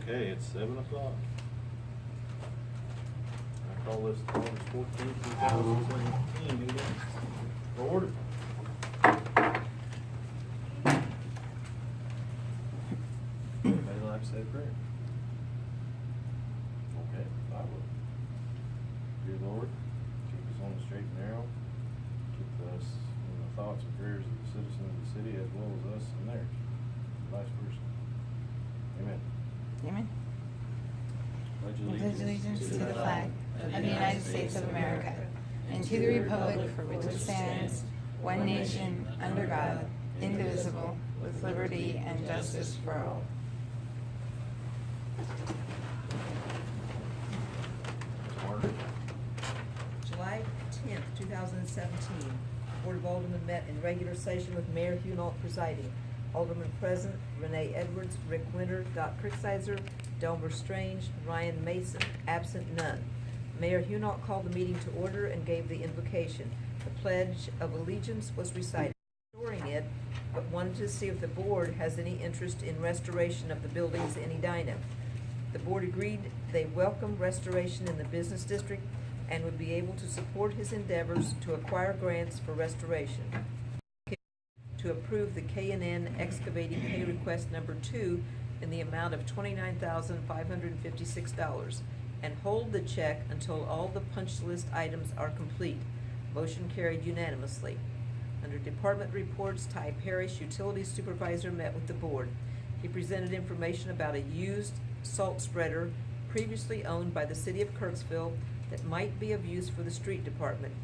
Okay, it's 7 o'clock. I call this August 14th, 2017 meeting to order. Anybody like to say a prayer? Okay, I will. Dear Lord, keep us on the straight and narrow. Keep us in the thoughts and prayers of the citizens of the city as well as us and theirs. Vice versa. Amen. Amen. Pledge Allegiance to the flag of the United States of America and to the republic for which it stands, one nation, under God, indivisible, with liberty and justice for all. Margaret? July 10th, 2017. Board of Aldermen met in regular session with Mayor Hunault presiding. Alderman present, Renee Edwards, Rick Winter, Dot Cricksizer, Delmer Strange, Ryan Mason, absent none. Mayor Hunault called the meeting to order and gave the invocation. The Pledge of Allegiance was recited, restoring it, but wanted to see if the board has any interest in restoration of the buildings in Edina. The board agreed they welcome restoration in the business district and would be able to support his endeavors to acquire grants for restoration. To approve the K&N excavating pay request number 2 in the amount of $29,556 and hold the check until all the punch list items are complete. Motion carried unanimously. Under department reports, Ty Parrish, Utilities Supervisor, met with the board. He presented information about a used salt spreader previously owned by the city of Kirksville that might be of use for the street department.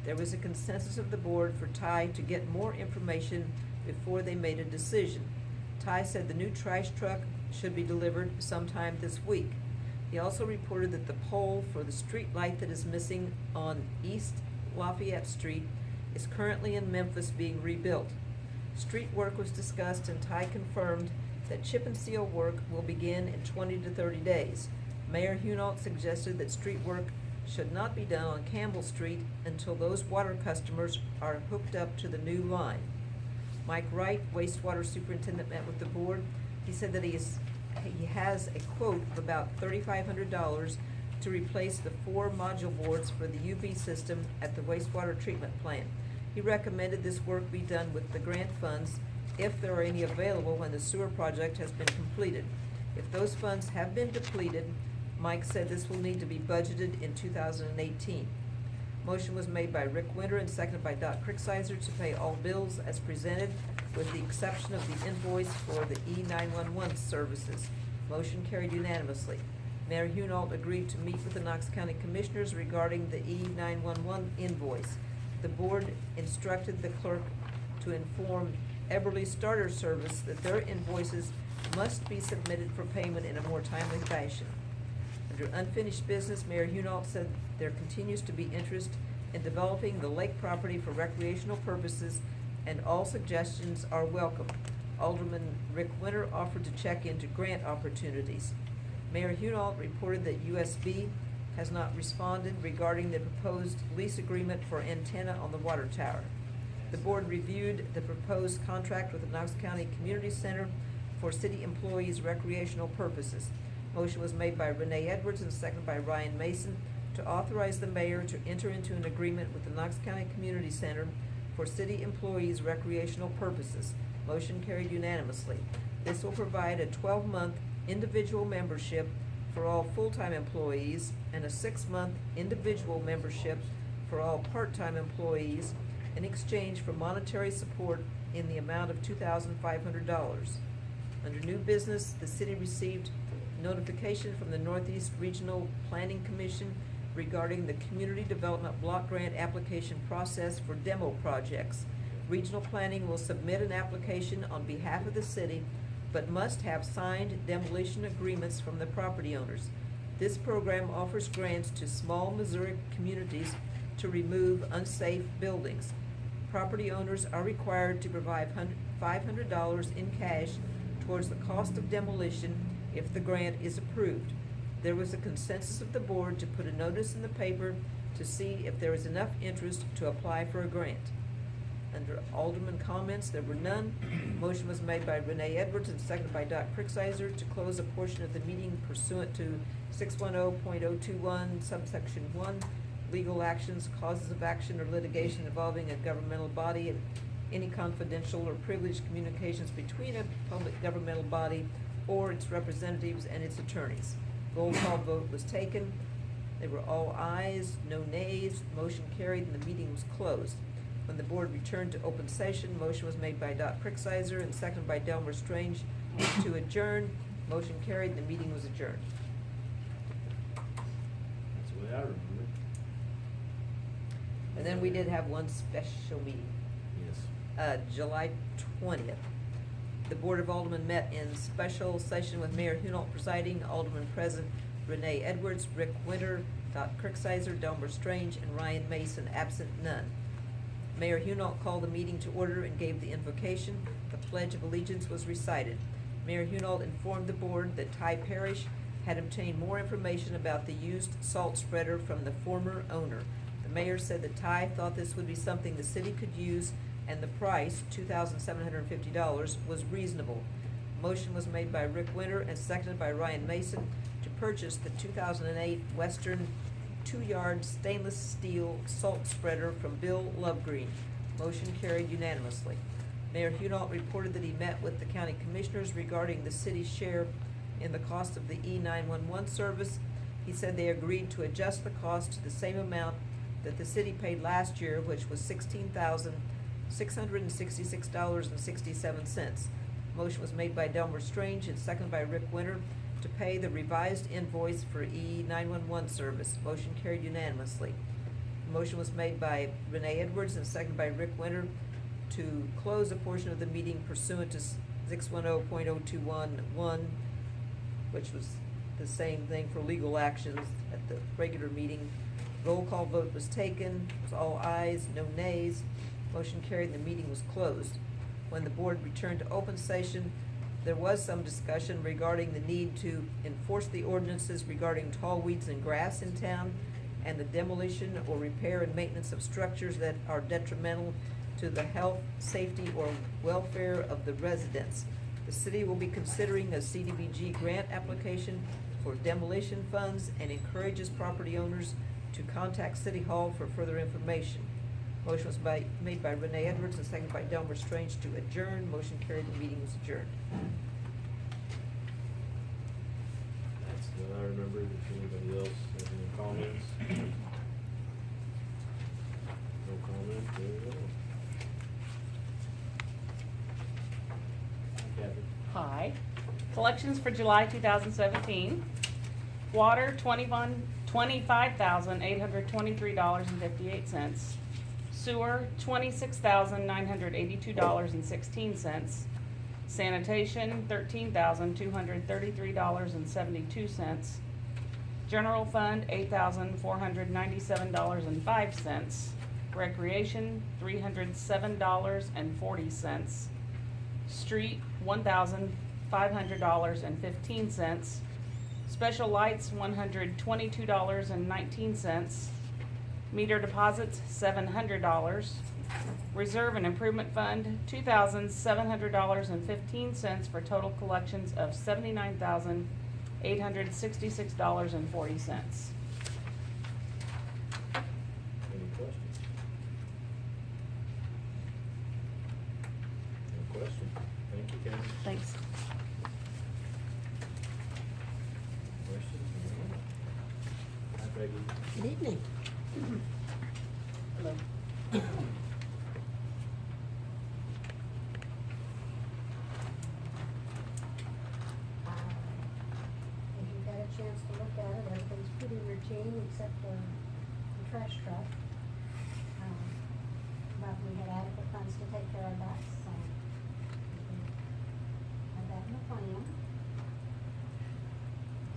There was a consensus of the board for Ty to get more information before they made a decision. Ty said the new trash truck should be delivered sometime this week. He also reported that the pole for the street light that is missing on East Lafayette Street is currently in Memphis being rebuilt. Street work was discussed and Ty confirmed that chip and seal work will begin in 20 to 30 days. Mayor Hunault suggested that street work should not be done on Campbell Street until those water customers are hooked up to the new line. Mike Wright, wastewater superintendent, met with the board. He said that he has a quote of about $3,500 to replace the 4 module boards for the UV system at the wastewater treatment plant. He recommended this work be done with the grant funds if there are any available when the sewer project has been completed. If those funds have been depleted, Mike said this will need to be budgeted in 2018. Motion was made by Rick Winter and seconded by Dot Cricksizer to pay all bills as presented with the exception of the invoice for the E911 services. Motion carried unanimously. Mayor Hunault agreed to meet with the Knox County Commissioners regarding the E911 invoice. The board instructed the clerk to inform Eberly Starter Service that their invoices must be submitted for payment in a more timely fashion. Under unfinished business, Mayor Hunault said there continues to be interest in developing the lake property for recreational purposes and all suggestions are welcome. Alderman Rick Winter offered to check into grant opportunities. Mayor Hunault reported that USB has not responded regarding the proposed lease agreement for antenna on the water tower. The board reviewed the proposed contract with the Knox County Community Center for city employees' recreational purposes. Motion was made by Renee Edwards and seconded by Ryan Mason to authorize the mayor to enter into an agreement with the Knox County Community Center for city employees' recreational purposes. Motion carried unanimously. This will provide a 12-month individual membership for all full-time employees and a 6-month individual membership for all part-time employees in exchange for monetary support in the amount of $2,500. Under new business, the city received notification from the Northeast Regional Planning Commission regarding the Community Development Block Grant application process for demo projects. Regional Planning will submit an application on behalf of the city, but must have signed demolition agreements from the property owners. This program offers grants to small Missouri communities to remove unsafe buildings. Property owners are required to provide $500 in cash towards the cost of demolition if the grant is approved. There was a consensus of the board to put a notice in the paper to see if there is enough interest to apply for a grant. Under Alderman comments, there were none. Motion was made by Renee Edwards and seconded by Doc Cricksizer to close a portion of the meeting pursuant to 610.021 subsection 1, legal actions, causes of action, or litigation involving a governmental body, and any confidential or privileged communications between a public governmental body or its representatives and its attorneys. Roll call vote was taken. They were all ayes, no nays. Motion carried and the meeting was closed. When the board returned to open session, motion was made by Doc Cricksizer and seconded by Delmer Strange to adjourn. Motion carried and the meeting was adjourned. That's the way I remember it. And then we did have one special meeting. Yes. July 20th. The Board of Aldermen met in special session with Mayor Hunault presiding, Alderman President Renee Edwards, Rick Winter, Doc Cricksizer, Delmer Strange, and Ryan Mason, absent none. Mayor Hunault called the meeting to order and gave the invocation. The Pledge of Allegiance was recited. Mayor Hunault informed the board that Ty Parish had obtained more information about the used salt spreader from the former owner. The mayor said that Ty thought this would be something the city could use and the price, $2,750, was reasonable. Motion was made by Rick Winter and seconded by Ryan Mason to purchase the 2008 Western 2-yard stainless steel salt spreader from Bill Lovegreen. Motion carried unanimously. Mayor Hunault reported that he met with the county commissioners regarding the city's share in the cost of the E911 service. He said they agreed to adjust the cost to the same amount that the city paid last year, which was $16,666.67. Motion was made by Delmer Strange and seconded by Rick Winter to pay the revised invoice for E911 service. Motion carried unanimously. Motion was made by Renee Edwards and seconded by Rick Winter to close a portion of the meeting pursuant to 610.021.1, which was the same thing for legal actions at the regular meeting. Roll call vote was taken. It was all ayes, no nays. Motion carried and the meeting was closed. When the board returned to open session, there was some discussion regarding the need to enforce the ordinances regarding tall weeds and grass in town and the demolition or repair and maintenance of structures that are detrimental to the health, safety, or welfare of the residents. The city will be considering a CDBG grant application for demolition funds and encourages property owners to contact City Hall for further information. Motion was made by Renee Edwards and seconded by Delmer Strange to adjourn. Motion carried, the meeting was adjourned. That's what I remember. If anybody else has any comments? No comments, there you go. Kathy? Hi. Collections for July 2017. Water, $25,823.58. Sewer, $26,982.16. Sanitation, $13,233.72. General fund, $8,497.05. Recreation, $307.40. Street, $1,500.15. Special lights, $122.19. Meter deposits, $700. Reserve and improvement fund, $2,700.15 for total collections of $79,866.40. Any questions? No question. Thank you, Kathy. Thanks. Questions? Hi, Peggy. Good evening. Hello. If you've got a chance to look at it, everything's pretty routine except for the trash truck. But we had adequate funds to take care of that, so we had that in the plan.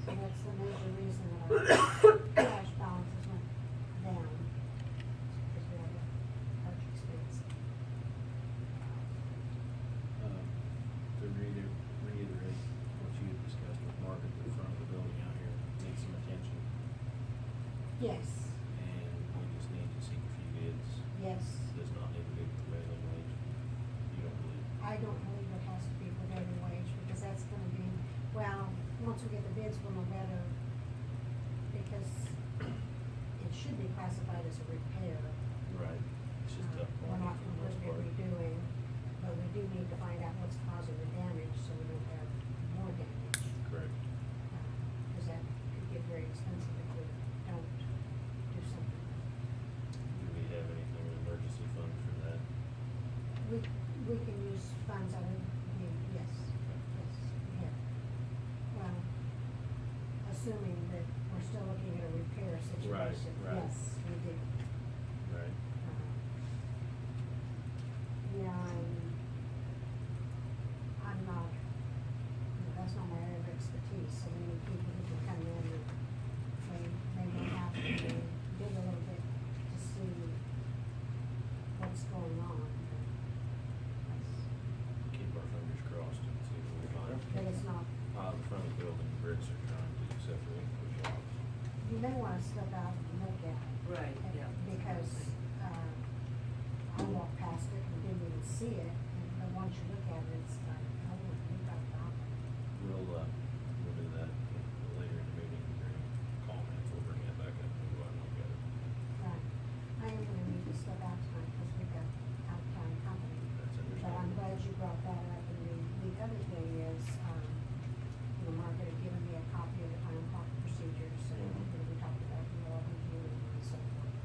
So that's the major reason that our cash balances went down, because we had a large expense. To reiterate what you had discussed with Margaret, the front of the building out here needs some attention. Yes, And we just need to seek a few bids. yes. Does not need to be prevailing bids will know better, because it should be classified as a repair. Right. It's just tough. We're not for the most going to part. be redoing, but we do need to find out what's causing the damage, so we don't have more damage. Correct. Because that could get very expensive if we don't do something. Do we have anything in emergency fund for that? We can use funds out of, yes, we have. Well, assuming that we're still looking at a repair situation. right. Yes, we do. Right. Yeah, I'm not, that's not my area of expertise, so we need people who can come in and they may have to dig a little bit to see what's going on. Keep our fingers crossed and see what we find. But it's not, The front of the building, bricks are trying to separate the jobs. you may wanna step out and look at it. Right, yeah. Because, I walked past it and didn't even see it, but once you look at it, it's like, oh, we got that. We'll do that later in the meeting during comments. We'll bring that back up and go out and look at it. Right. I am gonna need to step out tonight because we've got out-of-town company. That's But I'm understandable. glad you brought that up, and the other thing is, Margaret had given me a copy of the time clock procedures, and we talked about the law review and so forth.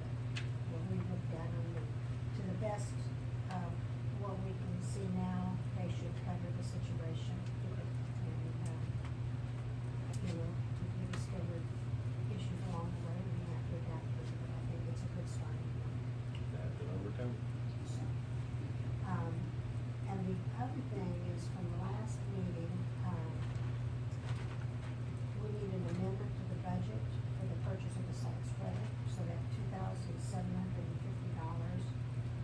But when we looked at them, and to the best of what we can see now, they should cover the situation. And, if we discovered issues along the way, we have to adapt them, but I think it's a good starting point. Have to overcome. And the other thing is from the last meeting, we need an amendment to the budget for the purchase of the site spreader, so that $2,750,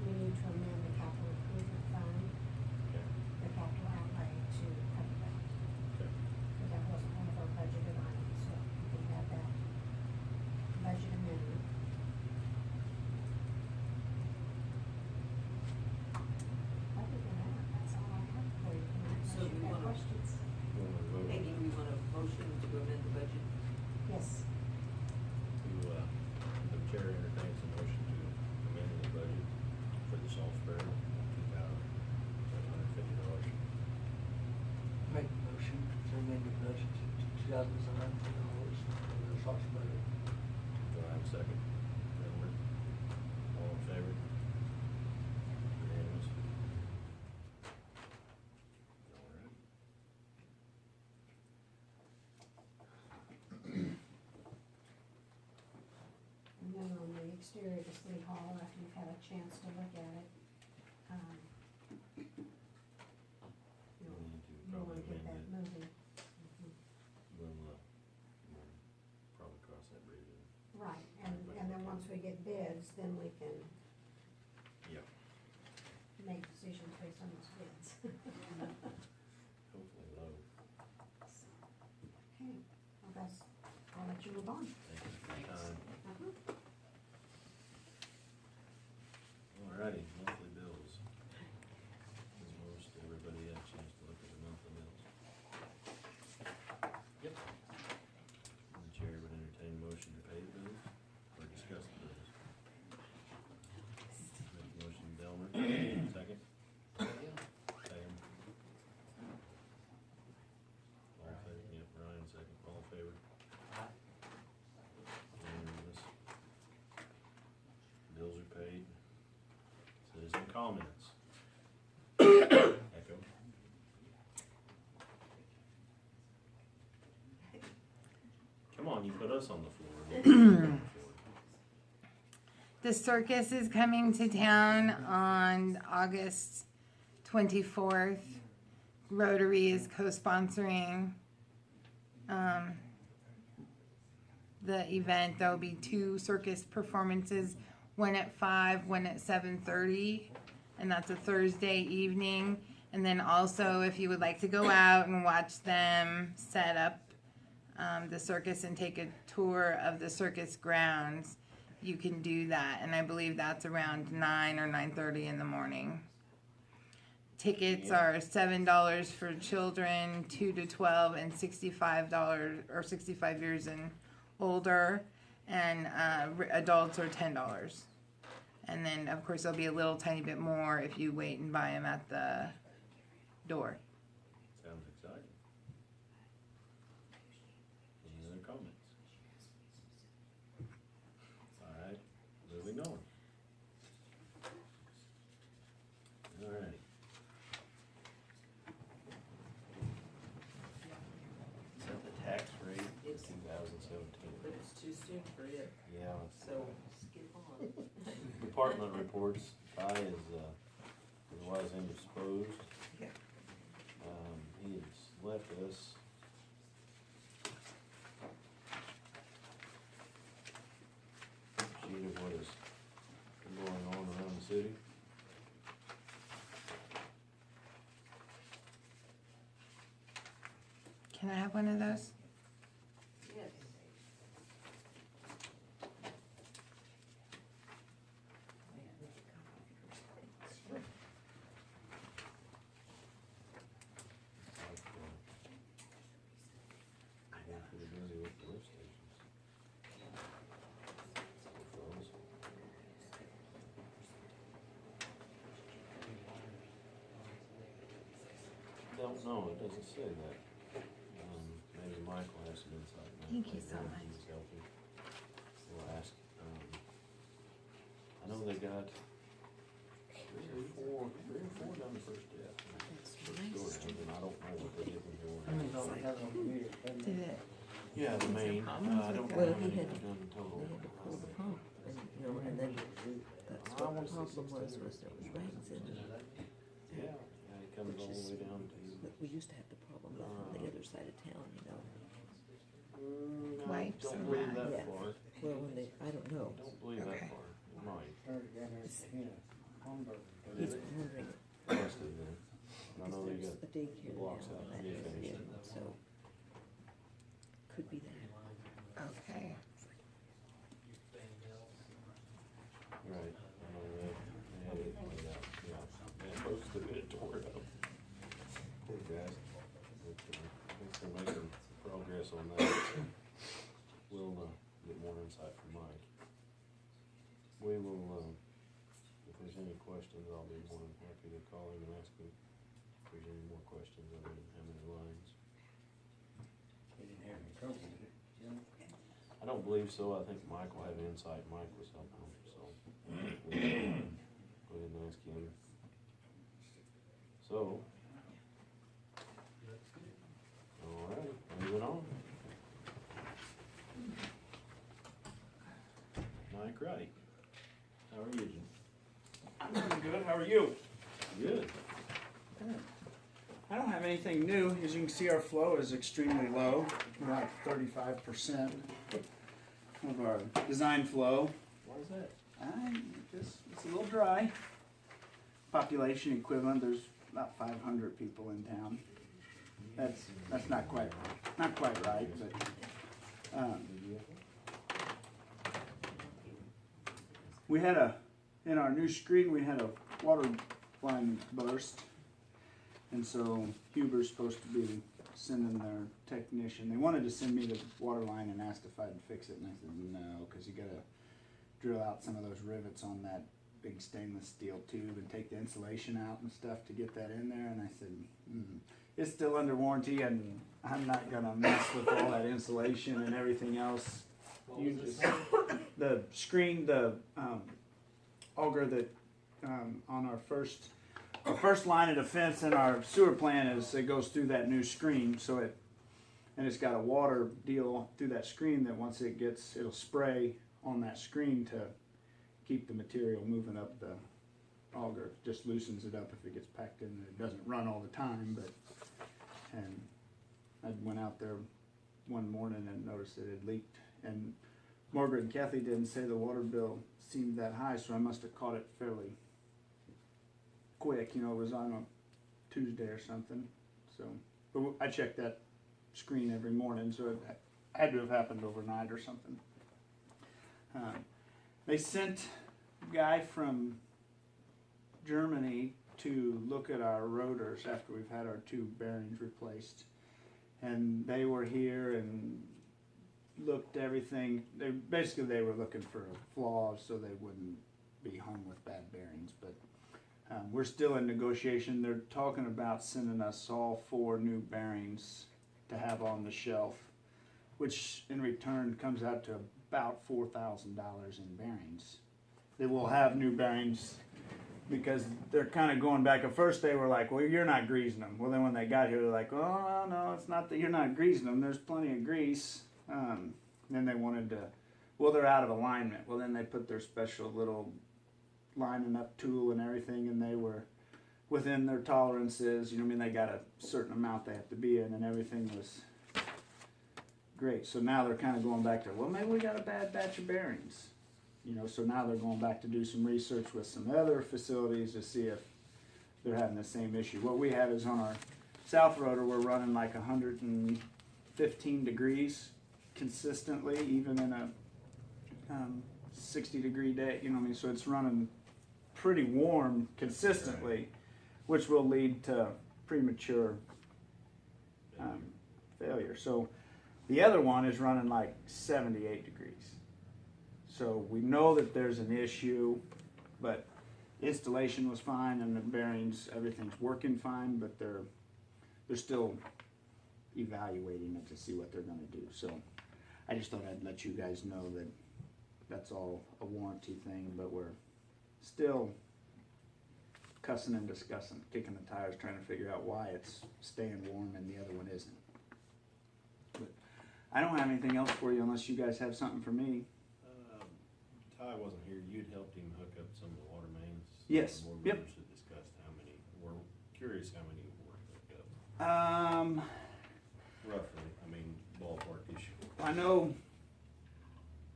we need to amend the capital improvement fund, Okay. the capital outlay to cover that. Okay. Because that wasn't one of our budgeted items, so we can have that budget amendment. Other than that, that's all I have for you tonight. So Unless we you've got wanna- questions? You want to vote? Peggy, we want a motion to amend the budget? Yes. The chair entertains a motion to amend the budget for the salt spreader, $2,750. Make a motion to amend the budget to $2,750 for the salt spreader. Do I have a second? Edward? All in favor? Unanimous? All right. And then on the exterior of the city hall, after you've had a chance to look at it, We'll need to you'll wanna probably get that amend it. moving. Mhm. We'll probably cross that bridge. Right, and then once we get bids, then we can Yeah. make decisions based on those bids. Hopefully low. Okay, well, I'll let you move on. Thank you for your time. Uh-huh. Alrighty, monthly bills. Has most everybody had a chance to look at the monthly bills? Yep. The chair would entertain a motion to pay the bills or discuss the bills. Make a motion, Delmer, second? Second. All in favor, yep, Ryan, second, all in favor? Unanimous. Bills are paid. Citizen comments. Echo. Come on, you put us on the floor. The circus is coming to town on August 24th. Rotary is co-sponsoring the event. There'll be 2 circus performances, one at 5, one at 7:30, and that's a Thursday evening. And then also, if you would like to go out and watch them set up the circus and take a tour of the circus grounds, you can do that. And I believe that's around 9 or 9:30 in the morning. Tickets Yeah. are $7 for children 2 to 12 and $65 or 65 years and older, and adults are $10. And then of course there'll be a little tiny bit more if you wait and buy them at the door. Sounds exciting. Any other comments? All right, moving on. All right. Set the tax rate for Yes. 2017. But it's too soon for it, Yeah. so skip on. Department reports, Ty is, otherwise indisposed. Yeah. He has left us a sheet of what is going on around the city. Can I have one of those? Yes. I'm pretty busy with the lift stations. Fellas. Don't know, it doesn't say that. Maybe Mike will have some insight. Thank you so Maybe much. he's helping. We'll ask, I know they got three or four done the first day. First door, and I don't know what they did when they were. Did it? Yeah, the main, I don't know Well, how he many had, they've done in they total. had to pull the pump, and, you know, and then that's what the problem was there was rains in it. Yeah, yeah, it comes all the way down to. But we used to have the problem up on the other side of town, you know. I Wipes don't and believe that. that Yeah. far. Well, when they, I don't know. Don't believe that Okay. far. It might. He's wondering, Must have been. I know they there's got a daycare now blocks out in that in the area, finished. so could be that. Okay. Right. I know they had it laid out. Yeah. Yeah, most of it tore up. Poor guys. But, I think they're making progress on that. We'll, get more insight from Mike. We will, if there's any questions, I'll be more than happy to call him and ask him if there's any more questions other than how many lines. He didn't have any trouble with it, you know? I don't believe so. I think Mike will have insight. Mike was helping him, so we'll go ahead and ask him. So, all right, moving on. Mike Wright, how are you, Jim? I'm doing good. How are you? Good. I don't have anything new. As you can see, our flow is extremely low. We're at 35% of our design flow. Why is that? It's a little dry. Population equivalent, there's about 500 people in town. That's not quite right, but we had in our new screen we had a water line burst. And so Huber's supposed to be sending their technician. They wanted to send me the water line and asked if I'd fix it, and I said no, because you gotta drill out some of those rivets on that big stainless steel tube and take the insulation out and stuff to get that in there. And I said, it's still under warranty, and I'm not gonna mess with all that insulation and everything else. You just the screen, the auger that on our first line of defense in our sewer plant is it goes through that new screen, so it's got a water deal through that screen that once it'll spray on that screen to keep the material moving up the auger. It just loosens it up if it gets packed in. It doesn't run all the time, and I went out there one morning and noticed it had leaked, and Margaret and Kathy didn't say the water bill seemed that high, so I must have caught it fairly quick. You know, it was on a Tuesday or something. So, but I check that screen every morning, so it had to have happened overnight or something. They sent a guy from Germany to look at our rotors after we've had our 2 bearings replaced. And they were here and looked everything. They were looking for flaws so they wouldn't be hung with bad bearings. But we're still in negotiation. They're talking about sending us all 4 new bearings to have on the shelf, which in return comes out to about $4,000 in bearings. They will have new bearings because they're kind of going back. At first they were like, well, you're not greasing them. Well, then when they got here, they're like, oh, no, it's not that you're not greasing them. There's plenty of grease. Then they wanted to, well, they're out of alignment. Well, then they put their special little lining up tool and everything, and they were within their tolerances. You know what I mean? They got a certain amount they have to be in, and everything was great. So now they're kind of going back to, well, maybe we got a bad batch of bearings. You know, so now they're going back to do some research with some other facilities to see if they're having the same issue. What we have is on our south rotor, we're running like 115 degrees consistently, even in a 60-degree day. You know what I mean? So it's running pretty warm consistently, which will lead to premature failure. So the other one is running like 78 degrees. So we know that there's an issue, but installation was fine and the bearings, everything's working fine, but they're still evaluating it to see what they're gonna do. So I just thought I'd let you guys know that that's all a warranty thing, but we're still cussing and discussing, kicking the tires, trying to figure out why it's staying warm and the other one isn't. But I don't have anything else for you unless you guys have something for me. Ty wasn't here. You'd helped him hook up some of the water mains. Yes. The board Yep. members had discussed how many. We're curious how many were hooked up. Roughly. I mean, ballpark issue. I know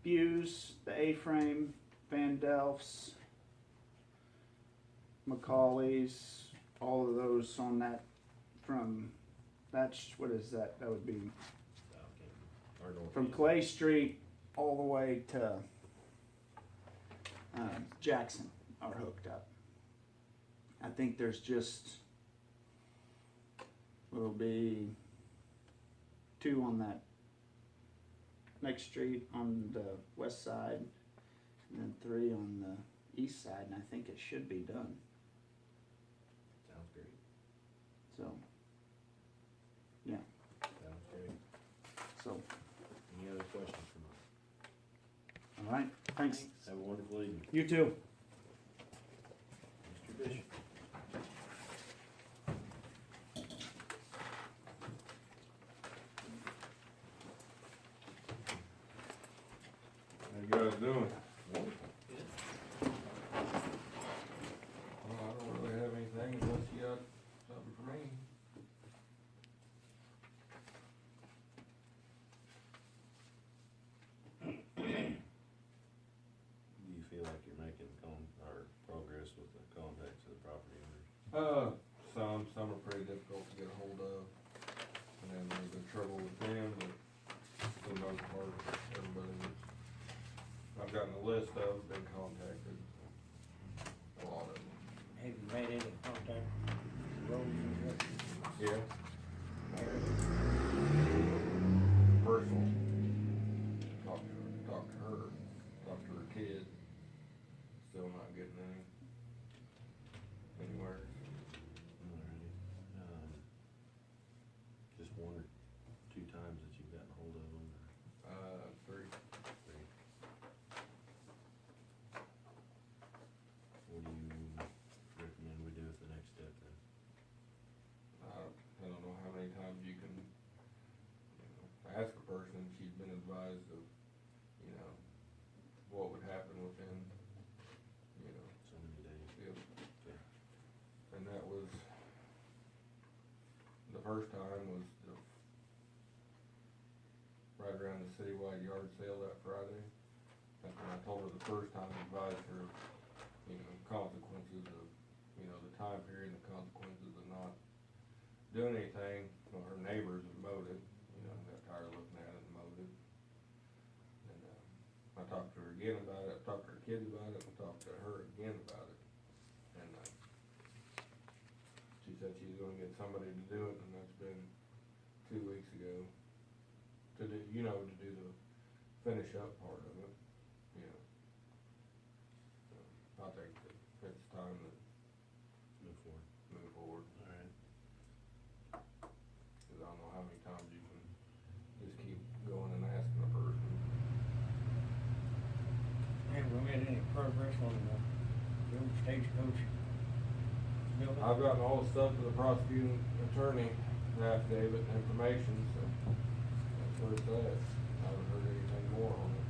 Buse, the A-frame, Van Delfts, Macaulay's, all of those on that from, that's, what is that? That would be South End, or north from end. Clay Street all the way to Jackson are hooked up. I think there's just, will be 2 on that next street on the west side, and then 3 on the east side, and I think it should be done. Sounds great. So, yeah, Sounds great. so, Any other questions from us? all right, thanks. Have a wonderful evening. You too. Mr. Bishop. How you guys doing? Wonderful. Well, I don't really have anything unless you got something for me. Do you feel like you're making progress with the contacts of the property owners? Some are pretty difficult to get a hold of, and then there's been trouble with them, but for the most part, everybody was, I've gotten a list of, been contacted, a lot of them. Have you made any contact with Rose and what? Yeah. Personal. Talk to her, talk to her kid, still not getting anywhere. Alrighty. Just 1 or 2 times that you've gotten a hold of them? Or 3. 3? What do you recommend we do as the next step then? I don't know how many times you can, ask a person. She's been advised of, what would happen within, So many days? if, Okay. and that was, the first time was right around the citywide yard sale that Friday. That's when I told her the first time, advised her, consequences of, the time period and the consequences of not doing anything. Well, her neighbors have mowed it, got tired of looking at it and mowed it. And, I talked to her again about it, I talked to her kids about it, I talked to her again about it. And, somebody to do it, and that's been 2 weeks ago. To do, you know, to do the finish up part of it, you know. So, I think that it's time to Move forward. move forward. Alright. Cause I don't know how many times you can just keep going and asking a person. Have we made any progress on the old stagecoach building? I've gotten all the stuff to the prosecuting attorney, affidavit and information, so that's where it's at. I haven't heard anything more on it,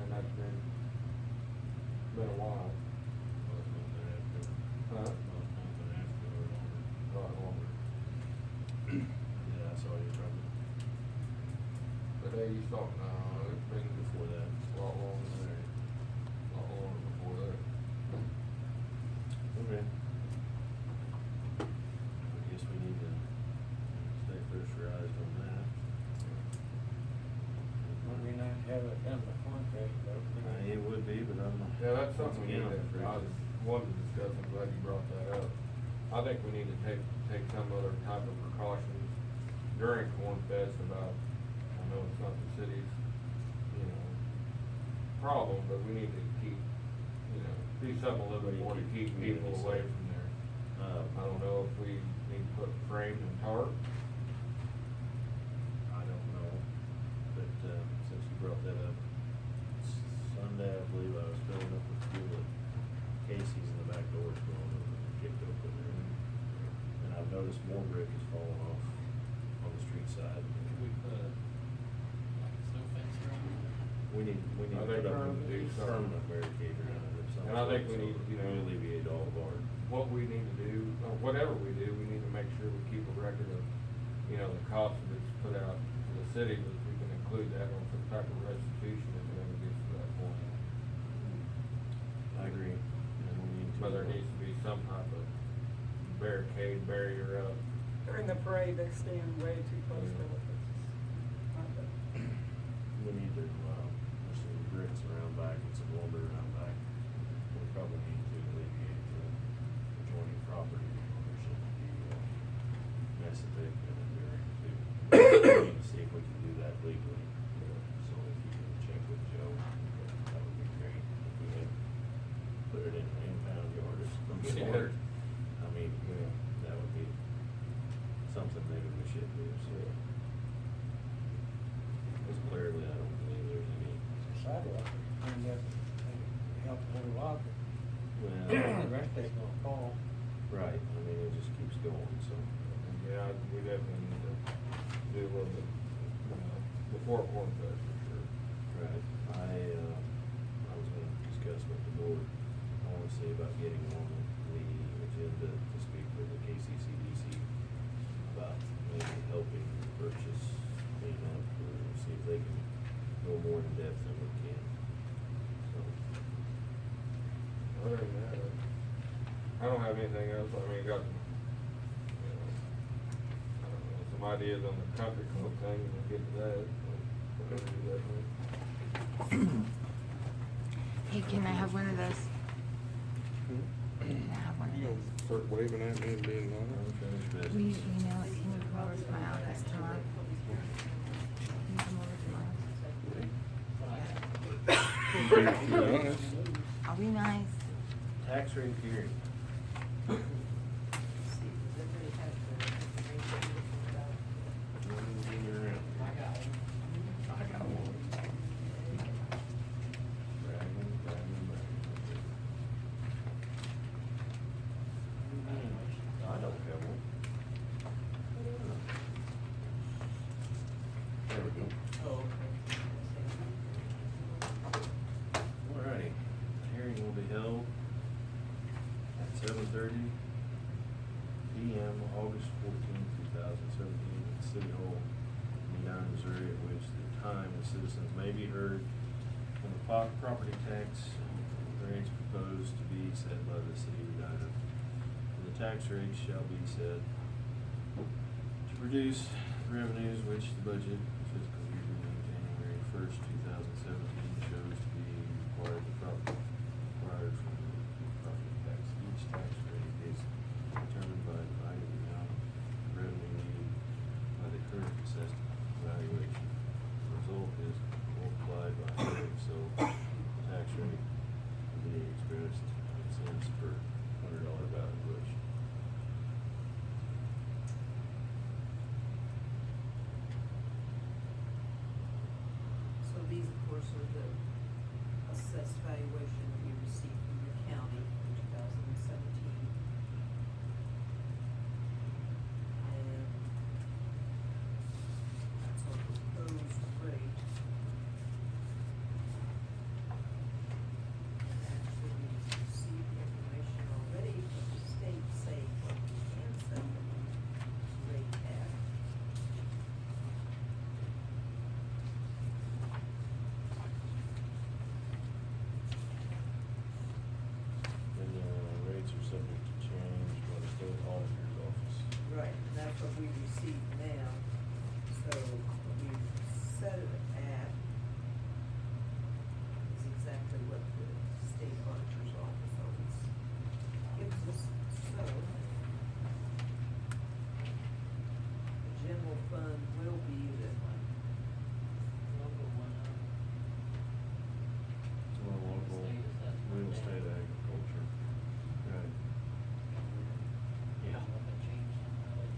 and that's been a while. Last month and a half ago. Huh? Last month and a half ago or longer. Right, longer. Yeah, I saw you probably But hey, you thought, no, it's been before that. a lot longer than that. A lot longer before that. Okay. I guess we need to stay pressurized on that. Would be nice to have it done before Christmas, though. It would be, but I'm. Yeah, that's something we need once to, again, I just wanted to discuss, I'm glad you brought that up. I think we need to take some other type of precautions during Corn Fest about, I know it's not the city's, you know, problem, but we need to keep, you know, do something a little bit more to keep people away from there. I don't know if we need to put frames and tarp. I don't know, but, since you brought that up, Sunday, I believe I was filling up with fuel at Casey's and the back door's going over and kicked open there. And I've noticed more brick is falling off on the street side. We put a, like, snow fence around it. We need I to think put up we a need to do something. permanent barricade around it or something. And I think we need, you know, alleviate all of our. what we need to do, or whatever we do, we need to make sure we keep a record of, you know, the cost that's put out to the city, that we can include that on some type of restitution if it ever gets to that point. I agree. And we need to. But there needs to be some type of barricade, barrier up. During the parade, they stand way too close to it. We need to, there's some bricks around back and some lumber around back. We probably need to alleviate the adjoining property ownership, the mess that they've been enduring too. We need to see if we can do that legally. So if you can check with Joe, that would be great. If we had put it in an impound yard or some sort, I mean, that would be something maybe we should do, so. Because clearly, I don't believe there's any, Sidewalk, and that helps a whole lot. well, The rest ain't gonna fall. right, I mean, it just keeps going, so. Yeah, we definitely need to do a little bit, before Corn Fest for sure. Right, I was gonna discuss with the board, I wanna see about getting on the agenda to speak with the KCCDC about maybe helping purchase, clean up, or see if they can go more in depth than we can. So, Other than that, I don't have anything else, I mean, got, you know, I don't know, some ideas on the country club thing, and we'll get to that, but we're gonna do that next. Hey, can I have one of those? Can I have one of those? Start waving at me and being unfinished Will you business. email it? Can you come over to my office tomorrow? Can you come over tomorrow? I'll be nice. Tax rate hearing. I got one. Bragging. I don't have one. There we go. Oh, Alrighty, the hearing will be held at 7:30 p.m. August 14, 2017 at City Hall, Edina, Missouri, at which the time the citizens may be heard on the property tax rates proposed to be set by the city of Edina. And the tax rates shall be set to produce revenues which the budget fiscal year beginning January 1st, 2017 shows to be required from the property tax. Each tax rate is determined by dividing the amount of are the assessed valuation we received from the county in 2017. And that's our proposed rate. And actually, we received information already from the state saying what we can set the rate at. And rates are subject to change by the state auditor's office. Right, and that's what we receive now, so what we set it at is exactly what the state auditor's office always gives us, so. The general fund will be the Local one, It's more local, State, is that- real estate agriculture. Right. Yeah. What that changed on how they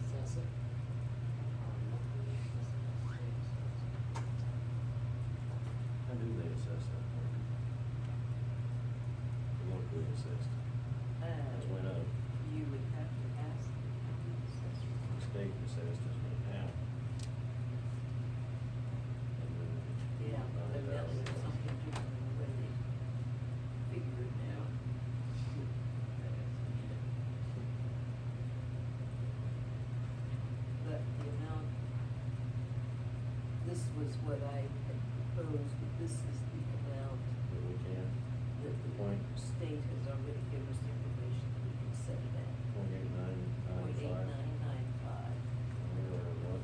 assess it. Or locally assess it, state assess it. How do they assess that? Locally assessed. It's went up. you would have to ask the assessor. The state assessed is went down. And then Yeah, evidently 9,000. there's something different in the way they figure it now. But the amount, this was what I had proposed, but this is the amount But we can, that the Point. state has already given us the information that we can set it at. 0.8995. 0.8995. What?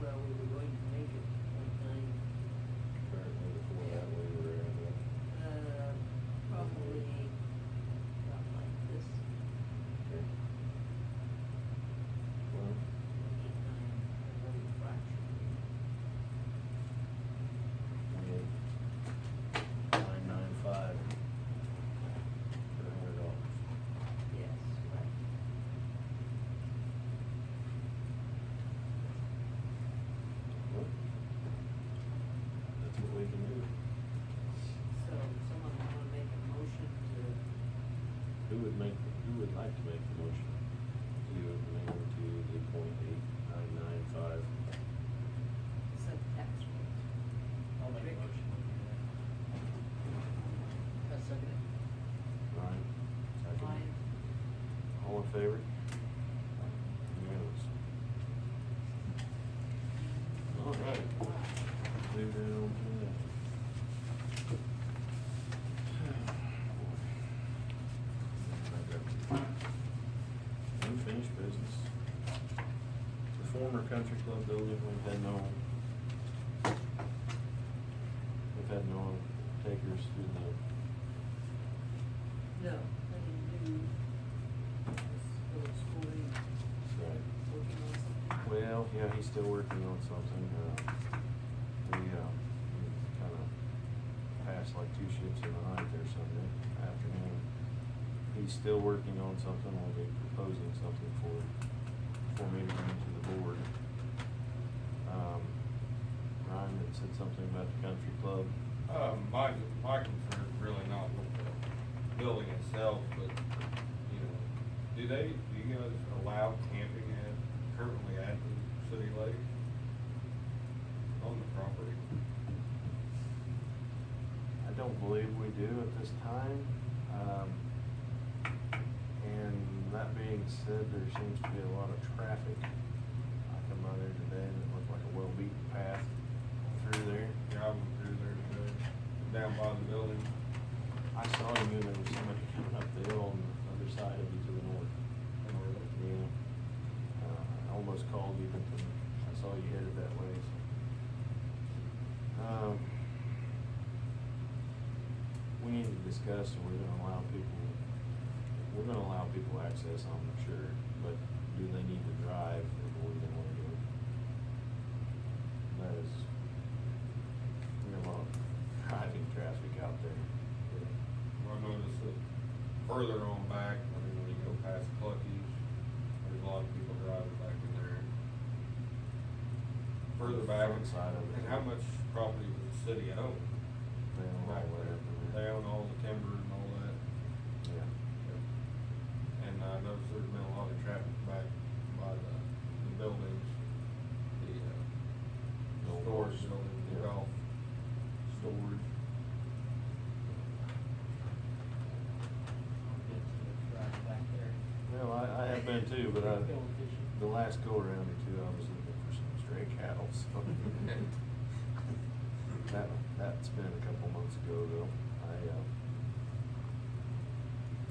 Well, we were going to make it 0.9, Currently before that we were at what? probably about like this, Okay. Well, 0.89, a very fraction. 995 for $100. Yes, right. Well, that's what we can do. So someone wanna make a motion to, Who would like to make the motion to amend to the 0.8995? set tax rate. I'll make a motion. That's second. Ryan? Second. Ryan? All in favor? Unanimous. All right. Leave that on to that. Unfinished business. The former country club building, we've had no takers through the, No, I didn't do, was Corey right. working on something? Well, yeah, he's still working on something. We kind of passed like two ships in the night there Sunday afternoon. He's still working on something. We'll be proposing something for me to bring to the board. Ryan had said something about the country club. My concern is really not with the building itself, but, you know, do you guys allow camping currently at the city lake? On the property? I don't believe we do at this time. And that being said, there seems to be a lot of traffic. I come by there today and it looked like a well-beaten path through there. Yeah, I went through there today, down by the building. I saw you, there was somebody coming up the hill on the other side of you to the north. Yeah. I almost called you, but then I saw you headed that way, so. We need to discuss, and we're gonna allow people access, I'm sure, but do they need to drive before they wanna do it? That is, we have a lot of driving traffic out there. I noticed that further on back, I mean, when you go past Clucky's, there's a lot of people driving back in there. further the back, front side of it. and how much property does the city own? They own all Back that there. up in They there. own all the timber and all that. Yeah. And I noticed there's been a lot of traffic back by the buildings, the, Golf storage course. buildings, the Yeah. golf storage. I'll get to the drive back there. Well, I have been too, but Going fishing. the last go around or two, I was looking for some stray cattle, so. That's been a couple months ago though.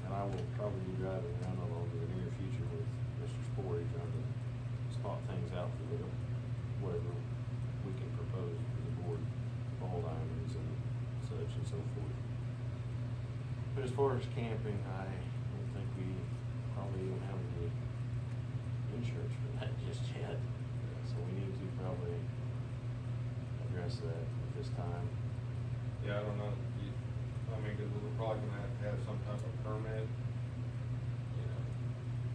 And I will probably be driving around along in the near future with Mr. Sporty trying to spot things out for the, whatever we can propose for the board, ball diamonds and such and so forth. But as far as camping, I don't think we probably even have any insurance for that just yet. So we need to probably address that at this time. Yeah, I don't know, I mean, cause we're probably gonna have to have some type of permit, you know,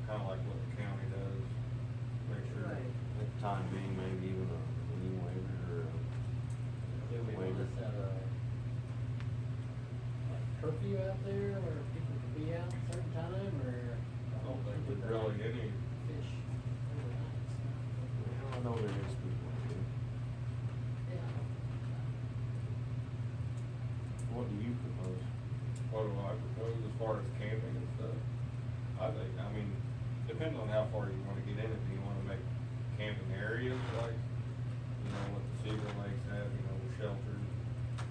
kinda like what the county does, make sure. Right. At the time being, maybe even a lien waiver or a Do we want waiver. to set a, like curfew out there where people can be out at a certain time, or? I don't think there's really any, Fish overnight and stuff. Well, I know there is people who do. Yeah. What do you propose? what do I propose as far as camping and stuff? I mean, depending on how far you wanna get in it, do you wanna make camping areas like, you know, what the Cedar Lakes have, you know, shelters,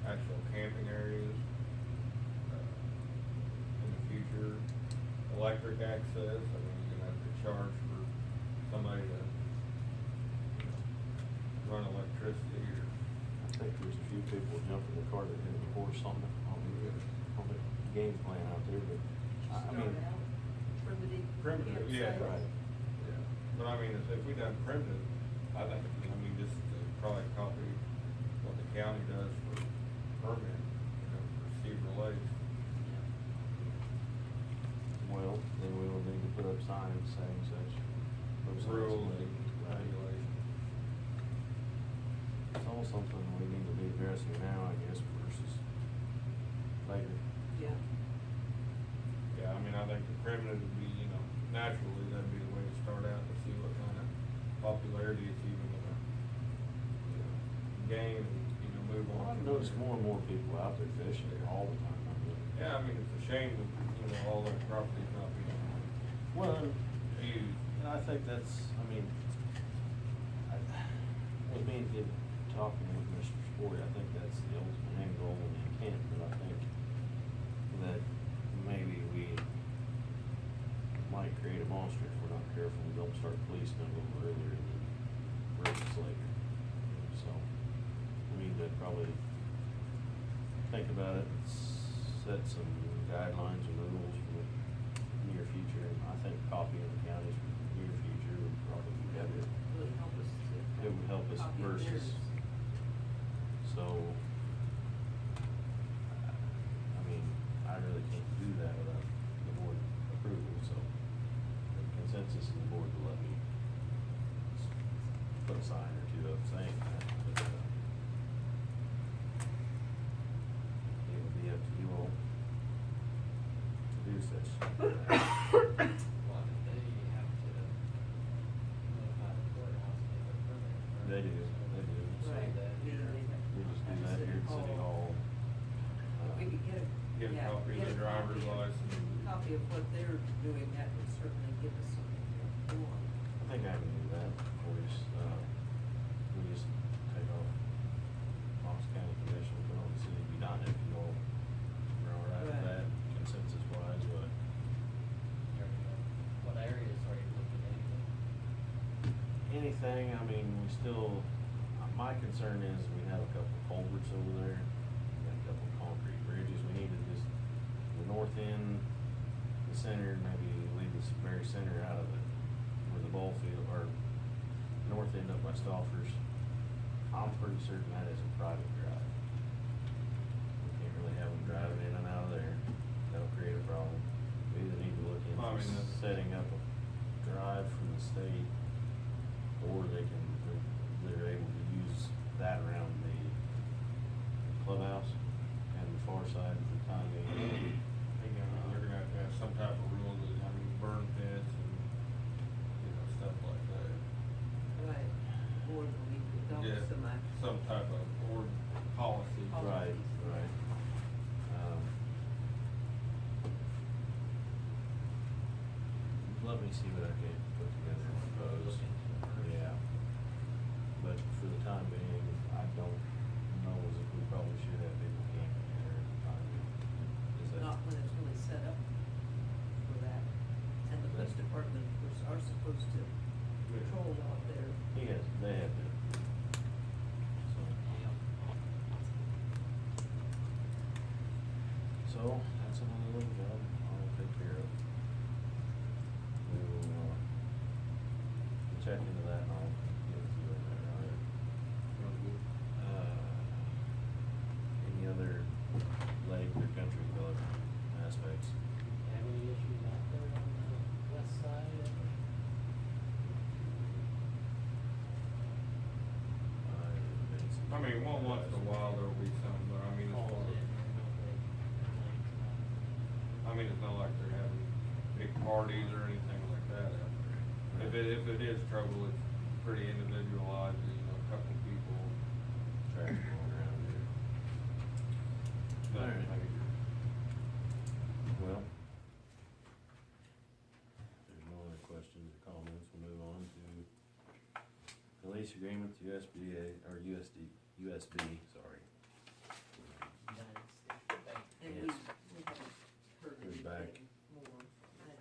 actual camping areas? In the future, electric access, I mean, you're gonna have to charge for somebody to, you know, run electricity or. I think there's a few people jumping the cart that hit the horse on the game plan out there, but I mean. Primitive, yeah, Right. yeah, but I mean, if we done primitive, I think, I mean, just probably copy what the county does for permit, you know, for Cedar Lakes. Well, then we will need to put up signs saying such. those Rules signs, and right. regulations. It's all something we need to be addressing now, I guess, versus later. Yeah. Yeah, I mean, I think the primitive would be, you know, naturally, that'd be the way to start out, to see what kind of popularity it's even gonna, you know, gain and, you know, move on. Well, I've from noticed there. more and more people out there fishing all the time. I mean. Yeah, I mean, it's a shame that, you know, all that property's not being Well, used. and I think that's, I mean, with me and talking with Mr. Sporty, I think that's the ultimate end goal and intent, but I think that maybe we might create a monster if we're not careful and don't start policing them a little earlier and then races later. So, we need to probably think about it, set some guidelines and rules for the near future, and I think copying the counties for the near future would probably be better. Would help us to. It would help us copy versus, theirs. so, I mean, I really can't do that without the board approval, so the consensus of the board to let me put a sign or two up saying that, but, it would be up to you all to do such. Well, they have to notify the courthouse to get a permit. right? They do, So they do. Right. that- We just do that here at City Hall. We could get a. Get a yeah, copy of get the a driver's copy of- license. Copy of what they're doing, that would certainly give us something to go on. I think I can do that, or we just take off Knox County Commission, put on the city of Edina, if you all are all right with Right. that, consensus wise, but What areas are you looking at? anything, I mean, we still, my concern is we have a couple culverts over there, we got a couple concrete bridges, we need to just, the north end, the center, maybe leave this very center out of it, where the ball field, or north end up by Stoffers, I'm pretty certain that is a private drive. We can't really have them driving in and out of there, that'll create a problem. We either need to look into I mean, that's- setting up a drive from the state, or they're able to use see what I can put together and propose. Yeah. But for the time being, I don't know as if we probably should have people camping there at the time being. Is that? Not when it's really set up for that. And the police department, of course, are supposed to patrol out there. Yes, they have been. So, that's another little job I'll take care of. We will, check into that and I'll get with you on that, alright? Any other lake or country club aspects? Have any issues out there on the west side of it? I mean, one once in a while there'll be some, but I mean, as far Falls in, as, okay. I mean, it's not like they're having big parties or anything like that out there. If it is trouble, it's pretty individualized, you know, a couple people. Trash going around here. Nothing Alright. major. Well, if there's no other questions or comments, we'll move on to the lease agreement to USB, sorry. United States Bank. And Yes. we haven't heard We're back. anything more than that.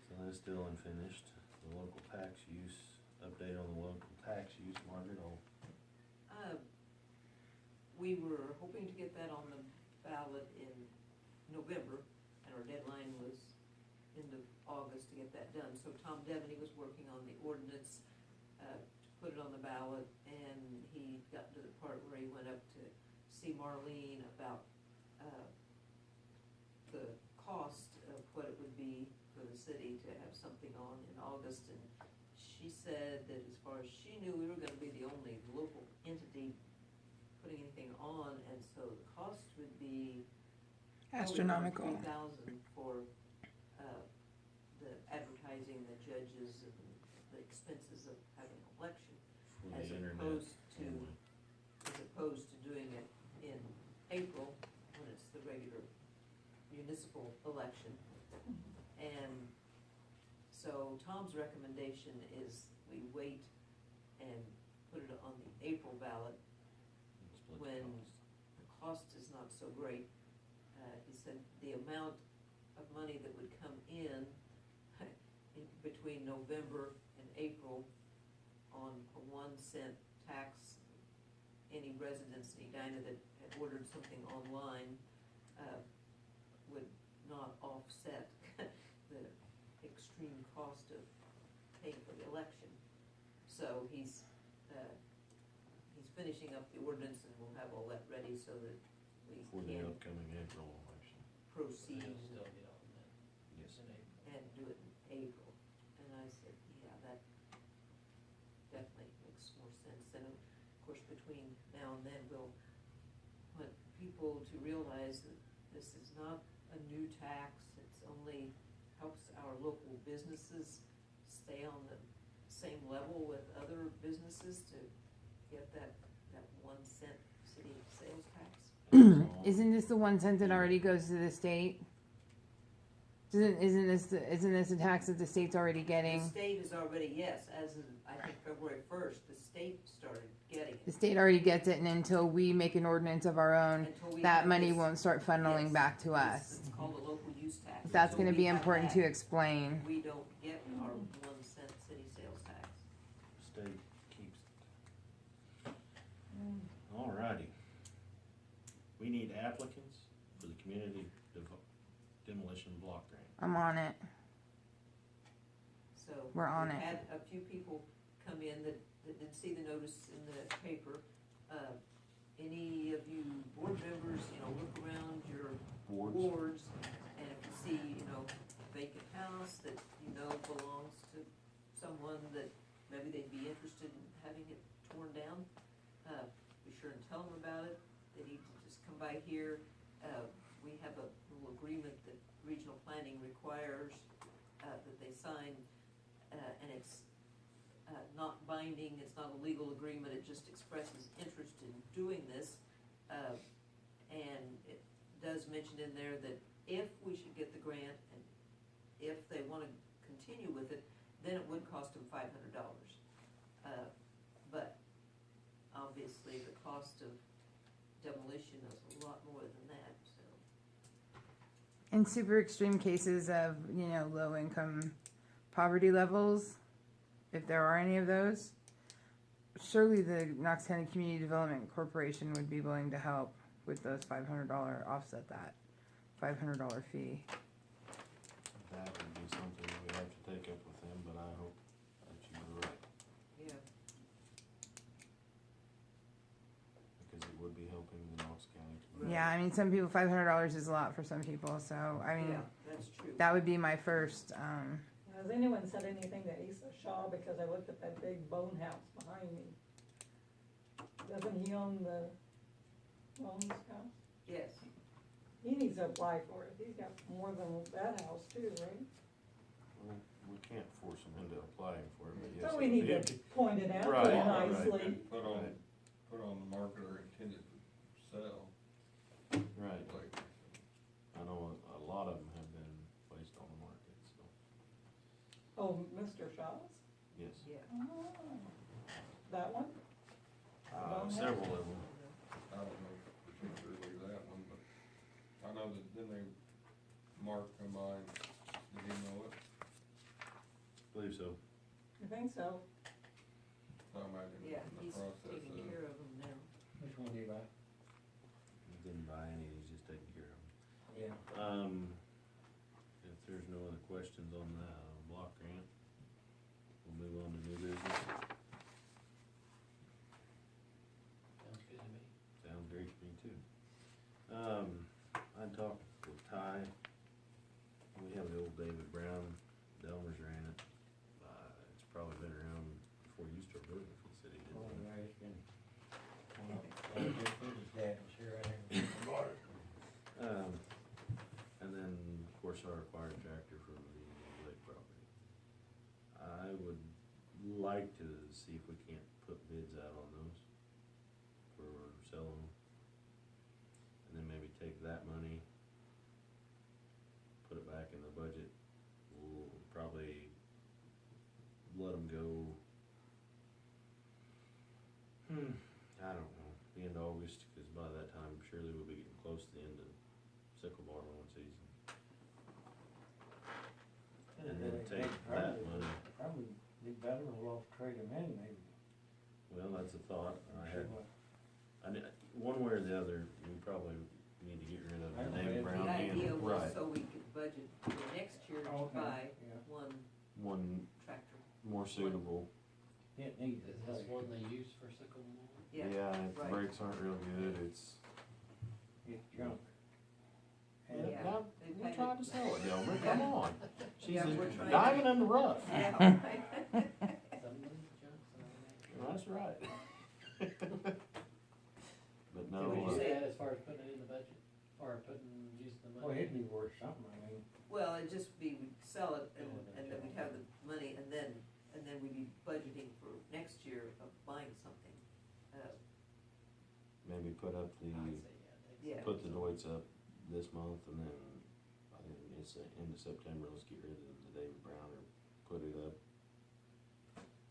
So that's still unfinished. The local tax use, update on the local tax use, Margaret, We were hoping to get that on the ballot in November, and our deadline was end of August to get that done. So Tom Devaney was working on the ordinance, to put it on the ballot, and he got to the part where he went up to see Marlene about, the cost of what it would be for the city to have something on in August, and she said that as far as she knew, we were gonna be the only local entity putting anything on, and so the cost would be Astronomical. $3,000 for, the advertising, the judges, and the expenses of having an election, for the as internet. opposed to, only. as opposed to doing it in April, when it's the regular municipal election. And so Tom's recommendation is we wait and put it on the April ballot Split the when cost. the cost is not so great. He said the amount of money that would come in between November and April on a 1 cent tax, any residents in Edina that had ordered something online, would not offset the extreme cost of paying for the election. So he's finishing up the ordinance, and we'll have all that ready so that we For the can upcoming April election. proceed They'll still get on that Yes. in April. and do it in April. And I said, yeah, that definitely makes more sense. And of course, between now and then, we'll want people to realize that this is not a new tax. It's only helps our local businesses stay on the same level with other businesses to get that 1 cent city sales tax. Isn't this the 1 cent that already goes to the state? Isn't this a tax that the state's already getting? The state is already, yes, as of, I think, February 1st, the state started getting The it. state already gets it, and until we make an ordinance of our own, Until we that have money this- won't start funneling Yes, back to us. It's called a local use tax. That's Until going to we be have important that, to explain. We don't get our 1 cent city sales tax. State keeps it. Alrighty. We need applicants for the community demolition block grant. I'm on it. So. We're on we've it. had a few people come in that did see the notice in the paper. Any of you board members, look around your wards, and if you see, a vacant house that belongs to someone that maybe they'd be interested in having it torn down, be sure and tell them about it. They need to just come by here. We have a little agreement that regional planning requires, that they sign, and it's not binding, it's not a legal agreement, it just expresses interest in doing this. And it does mention in there that if we should get the grant, and if they wanna continue with it, then it would cost them $500. But obviously, the cost of demolition is a lot more than that, so. In super extreme cases of, low income poverty levels, if there are any of those, surely the Knox County Community Development Corporation would be willing to help with those $500 offset that $500 fee. That would be something we have to take up with them, but I hope that you're right, Yeah. because it would be helping the Knox County community. Yeah, I mean, some people, $500 is a lot for some people, so, I mean, Yeah, that's true. that would be my first, Has anyone said anything to Asa Shaw, because I looked at that big bone house behind me? Doesn't he own the Bones house? Yes. He needs to apply for it, he's got more than that house too, right? Well, we can't force them into applying for it, but yes. So we it need would to be- point it out Right, to right. him nicely. And put on the market or intended to sell. Right, Like, I know a lot of them have been placed on the market, so, Oh, Mr. Shaw's? yes. Yeah. Oh, that one? Several of them. I don't know particularly that one, but I know that then they marked them by, did you know it? Believe so. I think so. So I imagine Yeah, in the he's process taking of. care of them now. Which one do you buy? He didn't buy any, he's just taking care of them. Yeah. If there's no other questions on that block grant, we'll move on to new business. Sounds good to me. Sounds great to me too. I talked with Ty. We have the old David Brown, Delmers ran it. It's probably been around before you started working for the city, Oh, didn't yeah, it's been, his dad was here, I think, bought it. it? And then, of course, our acquired tractor for the lake property. I would like to see if we can't put bids out on those for selling them. And then maybe take that money, put it back in the budget. We'll probably let them go, I don't know, the end of August, because by that time surely we'll be getting close to the end of sickle bar mowing season. And then take that money. Probably be better if we'll trade them in, maybe. Well, that's a thought. I had, Sure. one way or the other, we probably need to get rid of I the know, David yeah. Brown The and, idea was right, so we could budget for next year to Okay, buy yeah. one one tractor. more suitable. It needs Is it. this one they use for sickle mowing? Yeah, If the right. brakes aren't real good, it's. It's junk. Yeah, Yeah, now, they we kinda- tried to sell it, Delmer, come on. She's Yeah, a we're trying to- diamond in the rough. Yeah, right. Some of these junk, some of them. That's right. But Did we no, do that as far as putting it in the budget, or using the Well, money? it'd be worth something, I mean. Well, it'd just be, we'd sell it and then we'd have the money and then we'd be budgeting for next year of buying something. maybe put up I'd the, say, Yeah. put the Deutz up this month, and then, I think it's the end of September, let's get rid of the David Brown or put it up.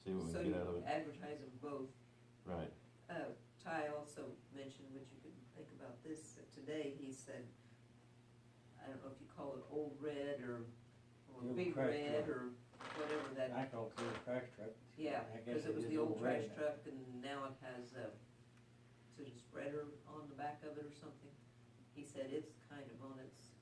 See what we So can get out of you it. advertise them both. Right, Ty also mentioned, which you could think about this, that today he said, I don't know if you call it Old Red or The old Big trash Red truck. or whatever that. I call it the trash truck. Yeah, I guess because it was is the old trash red. truck and now it has a spreader on the back of it or something. He said it's kind of on its,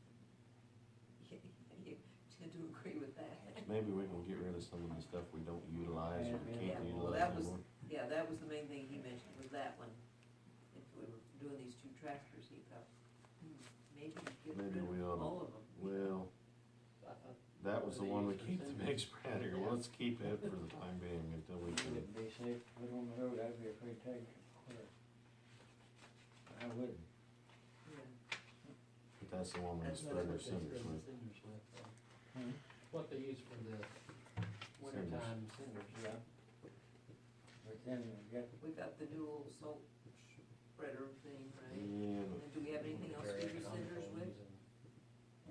you tend to agree with that. maybe we can get rid of some of the stuff we don't utilize or Yeah, can't well, utilize that was, anymore. yeah, that was the main thing he mentioned, was that one. If we were doing these two tractors, he thought, maybe get Maybe rid we of oughta- all of them. Well, I thought that was the they one we used for keep the cinders. big spreader, well, let's keep it for the time being until we can. It'd be safe to put on the road, I'd be afraid to take it. I wouldn't. Yeah. But that's the one we That's spread That's our what they cinders spread the with. cinders with, Hmm? what they use for the wintertime cinders. Yeah. But then we got, We got the dual salt spreader thing, right? Yeah, And do we have anything else to Very do cinders economical with? using-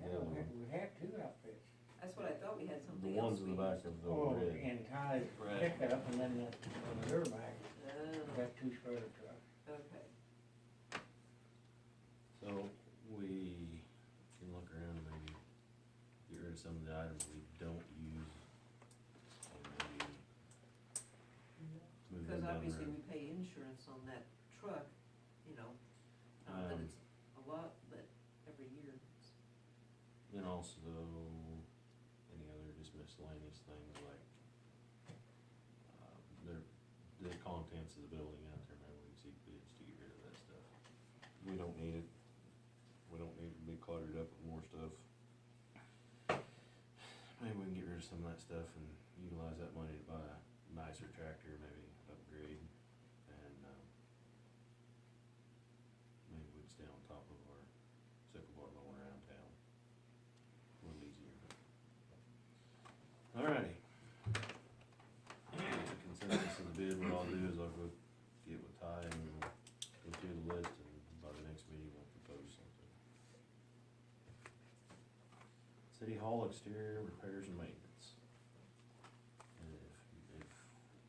yeah, we have two outfits. That's what what I thought we had The something else. ones in the we back used. of the Oh, red. and Ty's Right. pickup, and then on the rear back, Oh, got two spreader trucks. okay. So we can look around and maybe get rid of some of the items we don't use and maybe move Because them down the obviously road. we pay insurance on that truck, you know, not that Um, it's a lot, but every year. it's- And also any other just miscellaneous things like the contents of the building out there, maybe we can seek bids to get rid of that stuff. We don't need it. We don't need to be cluttered up with more stuff. Maybe we can get rid of some of that stuff and utilize that money to buy a nicer tractor, maybe upgrade, and maybe we can stay on top of our sickle bar mowing around town. A little easier. Alrighty. The consensus of the bid, what I'll do is I'll go get with Ty and we'll go through the list, and by the next meeting we'll propose something. City Hall exterior repairs and maintenance. And if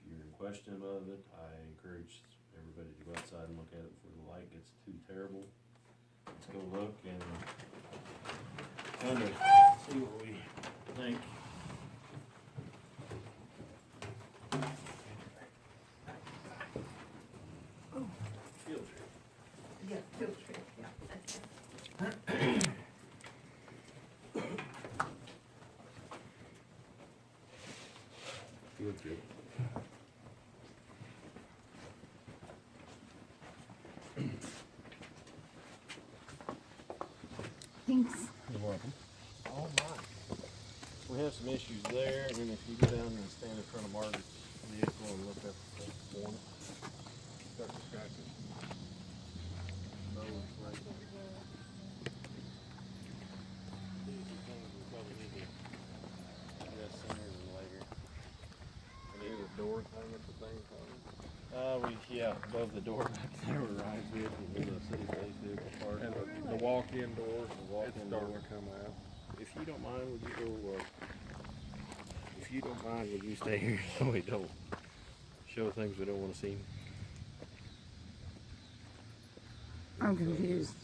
you're in question of it, I encourage everybody to go outside and look at it before the light gets too terrible. Let's go look and kind of see what we think. Field trip. Yeah, field trip, yeah. Field trip. Thanks. You're welcome. Oh my. We have some issues there, and then if you go down and stand in front of Margaret's vehicle and look up the corner, start to scratch it. Those right there. These are things we probably need to address sooner than later. And there's a door thing at the same time. Yeah, above the door back there where Ryan's vehicle, where the city police vehicle parked. And the walk-in door, The walk-in it's starting door. to come out. If you don't mind, would you go, if you don't mind, would you stay here so we don't show things we don't wanna see? I'm confused.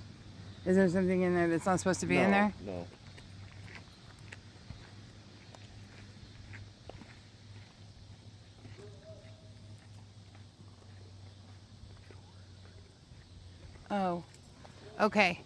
Is there something in there that's not supposed to be in there? No. Oh, okay.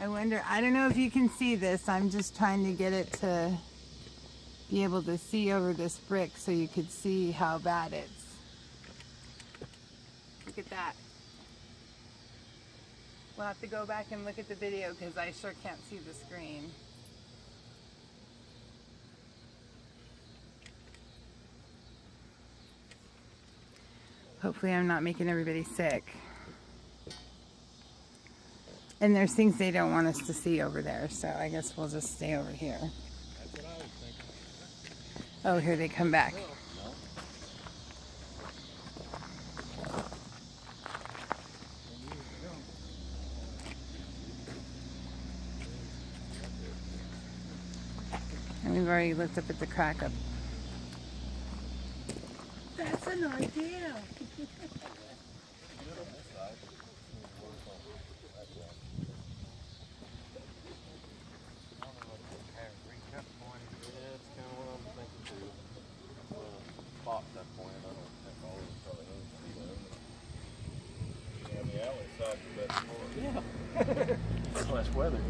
I wonder, I don't know if you can see this. I'm just trying to get it to be able to see over this brick so you could see how bad it's. Look at that. We'll have to go back and look at the video because I sure can't see the screen. Hopefully I'm not making everybody sick. And there's things they don't want us to see over there, so I guess we'll just stay over here. That's what I was thinking. Oh, here they come back. And we've already looked up at the crack up. That's an idea. Yeah, it's kinda what I'm thinking too. Spot that point, I don't think all of it's probably owns to be there. Yeah, the alley side's the best part. Yeah. It's less weather.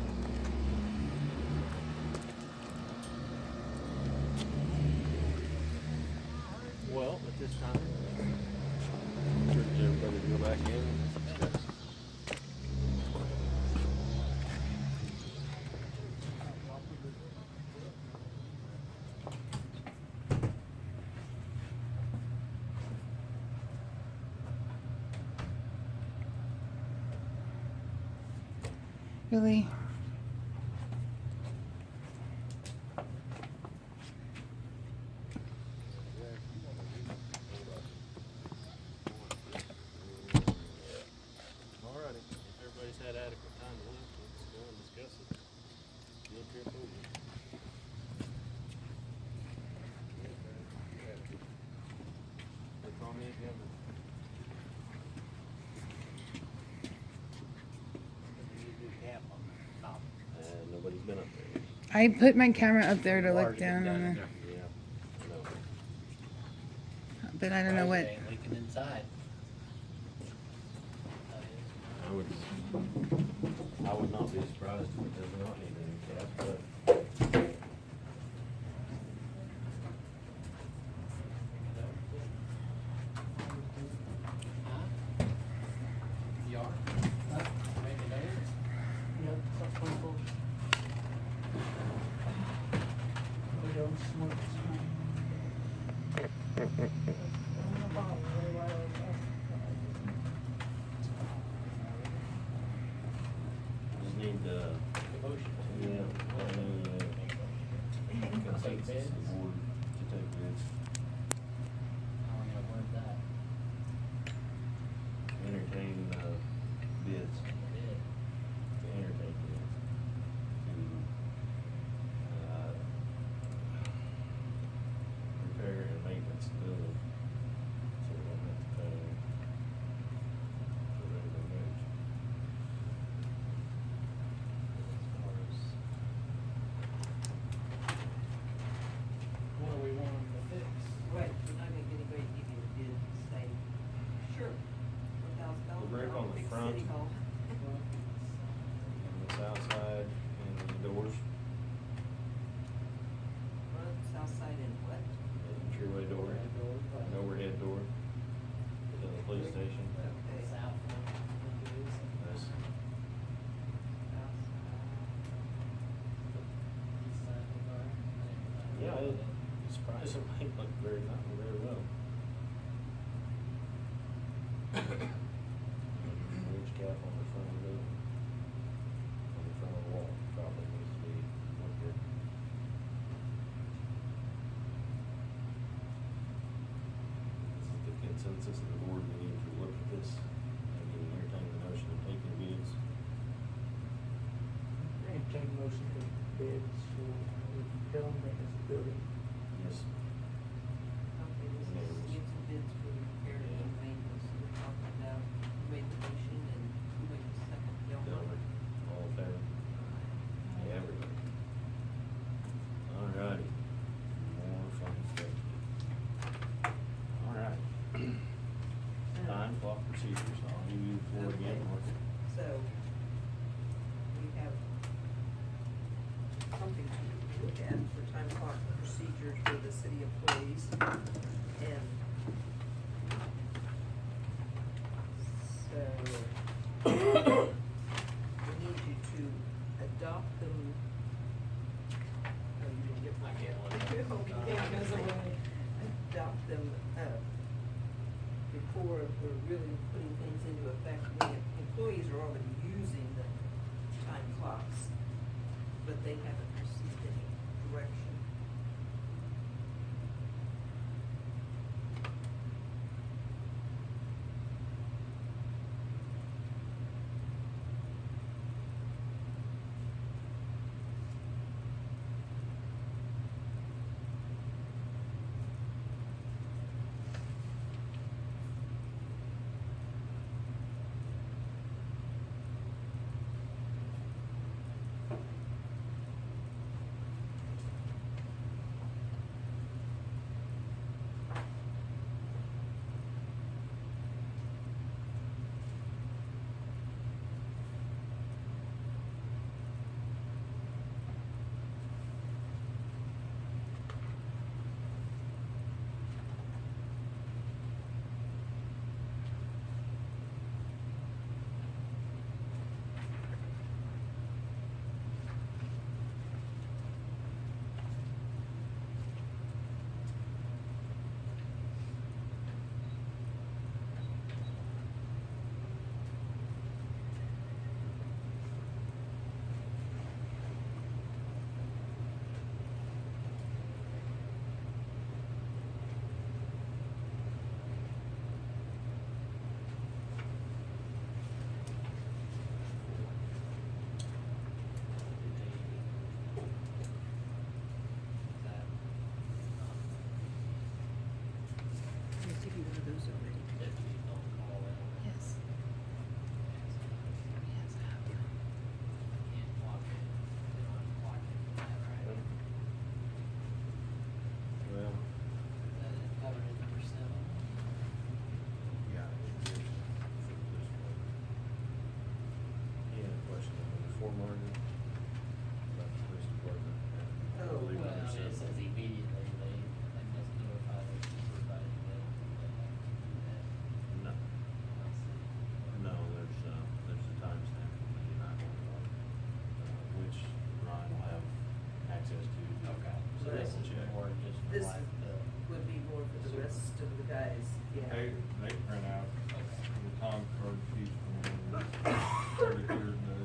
Well, at this this time. Encourage everybody to go back in and discuss. Really? Alrighty, if everybody's had adequate time to look, let's go and discuss it. Field trip over. Look on the agenda. Nobody's been up there. I put my camera up there to look Water's been down on in the, there. Yeah, I know. but I don't know what. Ain't leaking inside. I would not be surprised if it does not need a new cap, but You are? Maybe there. Yep, that's one of those. We don't smoke this just need Devotion. consensus of the board to take bids. I don't know where's that. Entertain, bids, to entertain bids, to, repair and maintenance the building, so we don't have to pay for regular wage. What do we want them to fix? Right, we're not gonna get anybody to give you a bid and say, sure, $1,000. The brick on the fix front. City Hall. On the south side and the doors, Front, south side, and what? the entryway door, an overhead door to the police station. Okay. South one. That's, South East side of the bar. yeah, it's surprisingly look very, not very well. Ridge cap on the front of the building, on the front of the wall, probably needs to be looked at. This is the consensus of the board, we need to look at this, and we entertain the notion of taking bids. Entertain motion for bids, so we can tell them that it's a building. Yes. Okay, this is, get some bids for repair and maintenance, so we're talking about who made the motion and who made the second, Delmer. Delmer, all in favor? Yeah, everybody. Alrighty. More fun stuff. Alright. Time clock procedures, I'll give you the floor again, Okay. Mark. So, we have something to look at for time clock procedures for the city employees. And so, we need you to adopt them. Oh, you didn't get my I can't look. Okay. It goes away. Adopt them, before we're really putting things into effect. The employees are already using the time clocks, but they haven't received any direction. margin? About the police department. and Oh, leaving Well, I it mean, it simple. says immediately, they must notify their supervisor that they have to do that. No, Let's see. no, there's a timestamp on the United which Ryan will have access to. Okay, so this is Check. more just for This like the. would be more for the rest of the guys, yeah. They print out Okay. the time card sheets from them, every third day.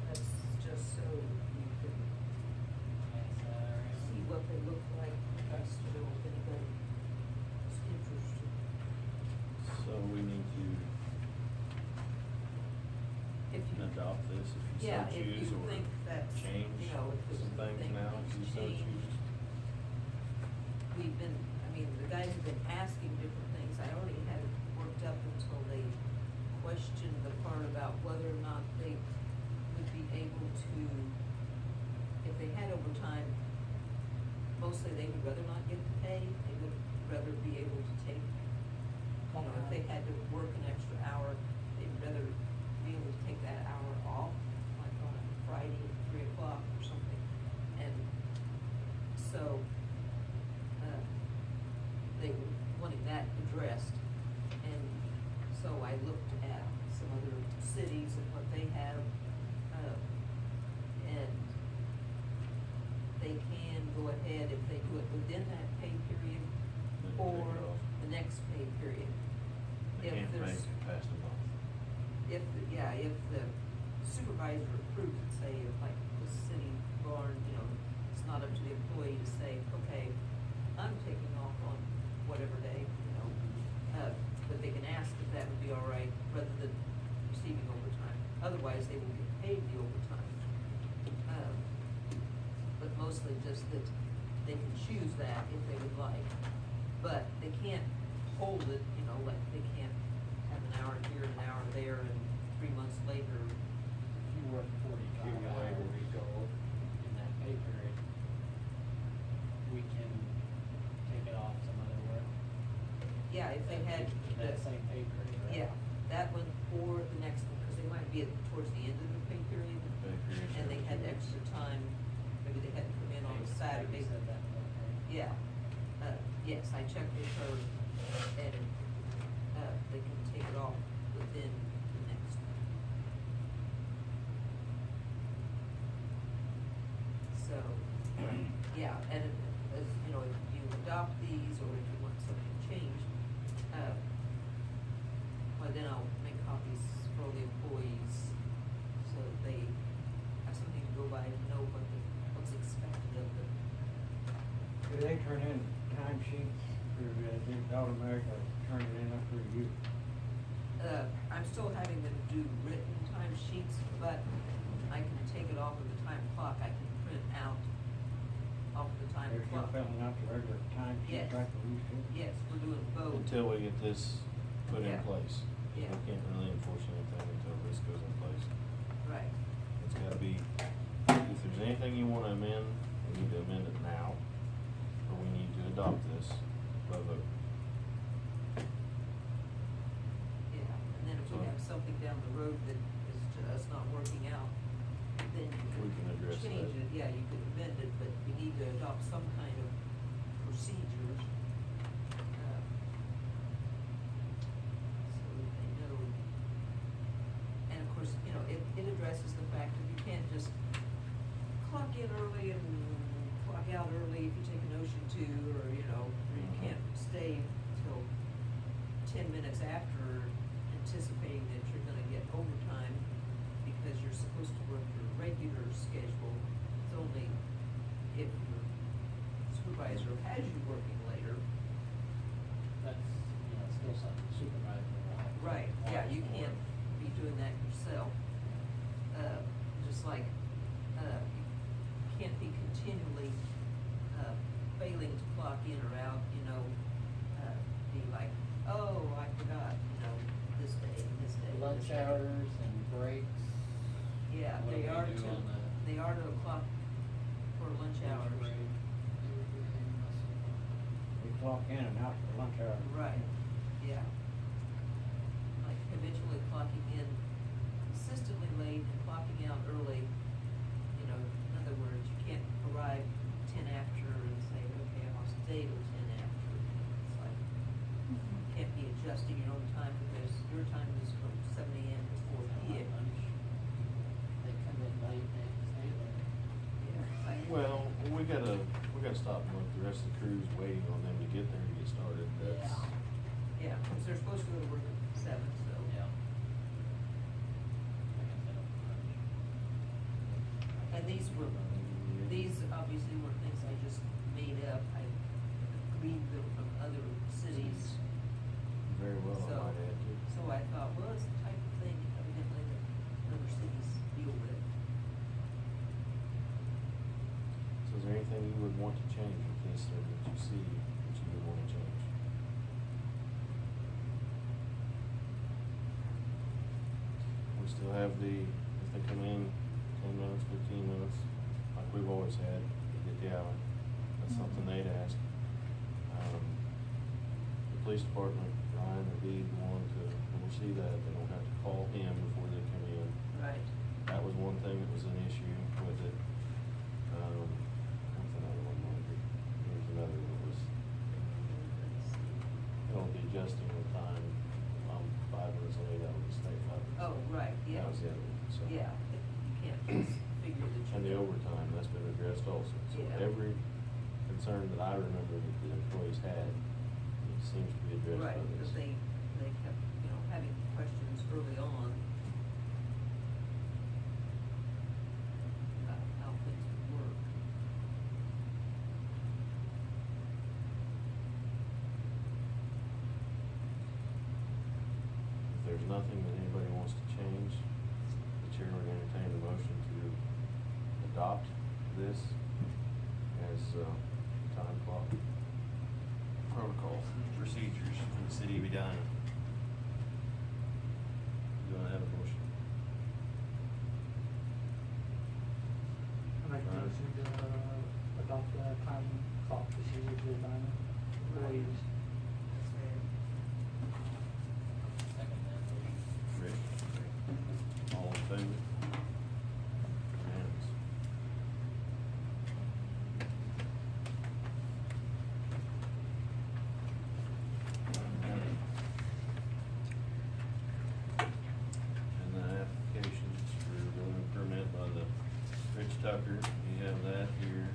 That's just so you can see what they look like, just to know if anybody's interested. So we need to If you, adopt this if you yeah, so if you choose, or think that's, change you know, if there's some things anything now that if you needs so changed. choose. We've been, I mean, the guys have been asking different things. I already had it worked up until they questioned the part about whether or not they would be able to, if they had overtime, mostly they would rather not get the pay. They would rather be able to take, you know, if they had to work an extra hour, they'd rather be able to take that hour off, like on a Friday at 3 o'clock or something. And so, they were wanting that addressed. And so I looked at some other cities and what they have, and they can go ahead if they do it within that pay period Then or take it off. the next pay period. They If can't there's- make it past a month. If the supervisor approves it, say, if like the city barn, you know, it's not up to the employee to say, okay, I'm taking off on whatever day, you know, but they can ask if that would be all right, rather than receiving overtime. Otherwise, they will get paid the overtime. But mostly just that they can choose that if they would like, but they can't hold it, you know, like they can't have an hour here and an hour there, and 3 months later, If you work 45 Accumulate hours a week off. in that pay period, we can take it off some other work. yeah, if they had. That same pay period, right? Yeah, that one or the next one, because they might be towards the end of the pay period, Pay period and they had shows. extra time, maybe they had to come in on a Saturday. You said that, okay. Yeah, yes, I checked with her, and, they can take it off within the next one. So, yeah, and as, you know, if you adopt these, or if you want something changed, well, then I'll make copies for all the employees, so they have something to go by and know what's expected of them. Do they turn in time sheets, or is it automatically turn it in after you? I'm still having them do written time sheets, but I can take it off of the time clock. I can print out off the time They're still clock. filling out the regular time Yes. sheets like they used to? Yes, we're doing both. Until we get this put in Yeah. place. We Yeah. can't really enforce anything until this goes in place. Right. It's gotta be, if there's anything you wanna amend, we need to amend it now, or we need to adopt this by vote. Yeah, and then if we have something down the road that is just not working out, then you We can address can change that. it. Yeah, you could amend it, but we need to adopt some kind of procedures. So that they know. And of course, you know, it addresses the fact that you can't just clock in early and clock out early if you take an ocean two, or, you know, or you Mhm. can't stay till 10 minutes after anticipating that you're gonna get overtime because you're supposed to work your regular schedule. It's only if your supervisor has you working later. That's, still something the supervisor will have to. Right, yeah, you watch for. can't be doing that yourself. Just like, you can't be continually, failing to clock in or out, you know, be like, oh, I forgot, you know, this day, this day. this Lunch day." hours and breaks. Yeah, What do they we are do to, on that? they are to clock for lunch hours. break, everything else. We clock in and out for lunch hour. Right, yeah. Like habitually clocking in gotta stop and look, the rest of the crew's waiting on them to get there to get started, that's, Yeah, because they're supposed to go to work at 7, so. Yeah. And these obviously were things I just made up. I gleaned them from other cities. very well, I So, might add to. so I thought, well, it's the type of thing evidently that other cities deal with. So is there anything you would want to change with this, or that you see that you would wanna change? We still have the, if they come in 10 minutes, 15 minutes, like we've always had, to get the hour, that's something they'd ask. The police department, Ryan would be the one to oversee that, they don't have to call him before they come in. Right. That was one thing that was an issue with it. What's another one, Margaret? There's another one that was, it'll be adjusting the time, 5 minutes late, that would stay 5 minutes. Oh, right, yeah. That was the other one, so. Yeah, you can't just figure that you. And the overtime, that's been addressed also. So Yeah. every concern that I remember that the employees had, it seems to be addressed by Right, this. because they kept, having questions early on about how things would work. If there's nothing that anybody wants to change, the chair would entertain the motion to adopt this as time clock protocol procedures for the city of Edina. Do I have a motion? I make a motion to adopt the time clock procedure for Edina employees. Second that motion. Rich? All in favor? Unanimous. And the applications for building permit by the Rich Tucker, you have that here.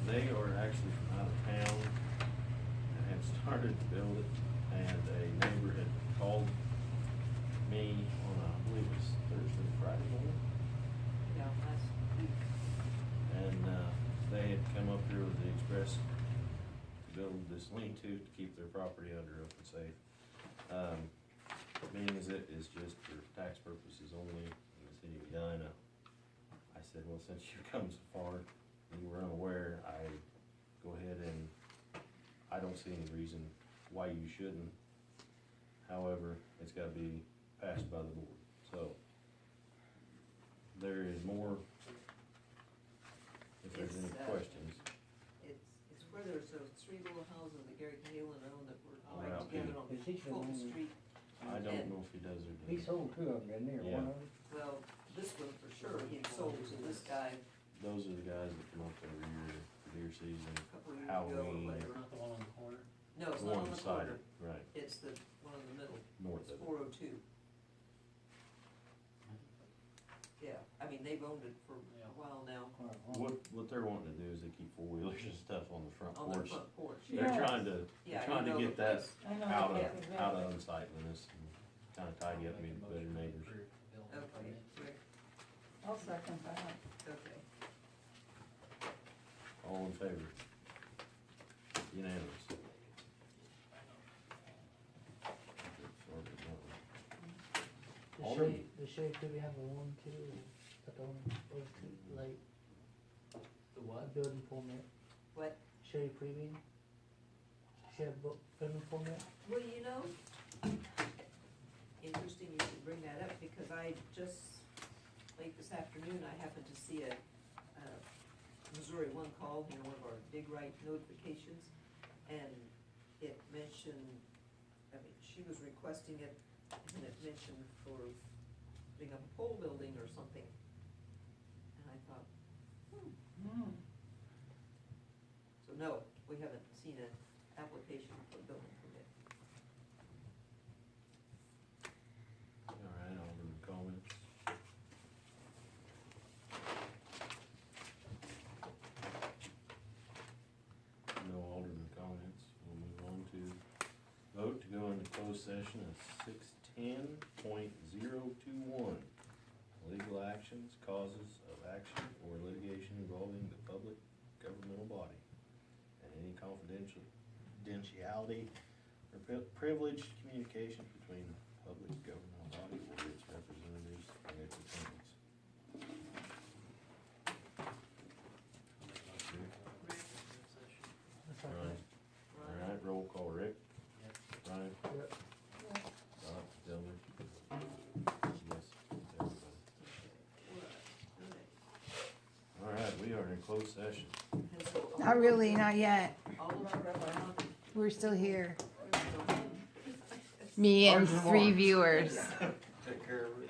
They are actually from out of town and had started to build it, and a neighbor had called me on, I believe it was Thursday, Friday morning. Yeah, last week. And, they had come up here with the express to build this lean-to to keep their property under open safe. Meaning is it is just for tax purposes only in the city of Edina. I said, well, since you've come so far and you were unaware, I go ahead and, I don't see any reason why you shouldn't. However, it's gotta be passed by the board, so there is more, if there's any It's, questions. It's where there's those 3 little houses that Gary Cahalan owned that were Oh, right yeah, together on Is he Fulton showing- Street. I don't know if he does or He doesn't. sold 2 of them, didn't he, or Yeah. one of them? Well, this one for sure, he had sold to this guy Those are the guys that come up every year for deer season, a couple of years ago or Halloween, whatever. Not the one on the corner? No, it's the not one on the beside corner. it, right, It's the one in the middle. north It's of it. 402. Yeah, I mean, they've owned it for Yeah. a while now, What they're wanting to do is they keep 4-wheelers and stuff on the front on their porch. front porch. They're Yes. trying to, Yeah, they're trying you to know get the that place. I know out of, exactly. out of unsightliness and kinda tidy up and be Make a better motion to neighbors. approve the building Okay, permits. Rick, I'll second that. okay. All in favor? Unanimous. All right. The shade, could we have a one too, that don't, was too late, The what? building permit, What? shade preview? She had building permit? Well, interesting you should bring that up, because I just, late this afternoon, I happened to see a Missouri One call, one of our dig right notifications, and it mentioned, she was requesting it, and it mentioned for putting up a pole building or something. And I thought, so no, we haven't seen an application for a building permit. All right, Alderman comments? into closed session at 610.021. Legal actions, causes of action, or litigation involving the public governmental body, and any confidentiality or privileged communications between the public governmental body or its representatives and its attorneys. Ryan. All right, roll call, Rick. Ryan. Yep. Scott, Delmer. Yes, everybody. All right, we are in closed session. Not really, not yet. We're still here. Me and 3 viewers. Take care of it.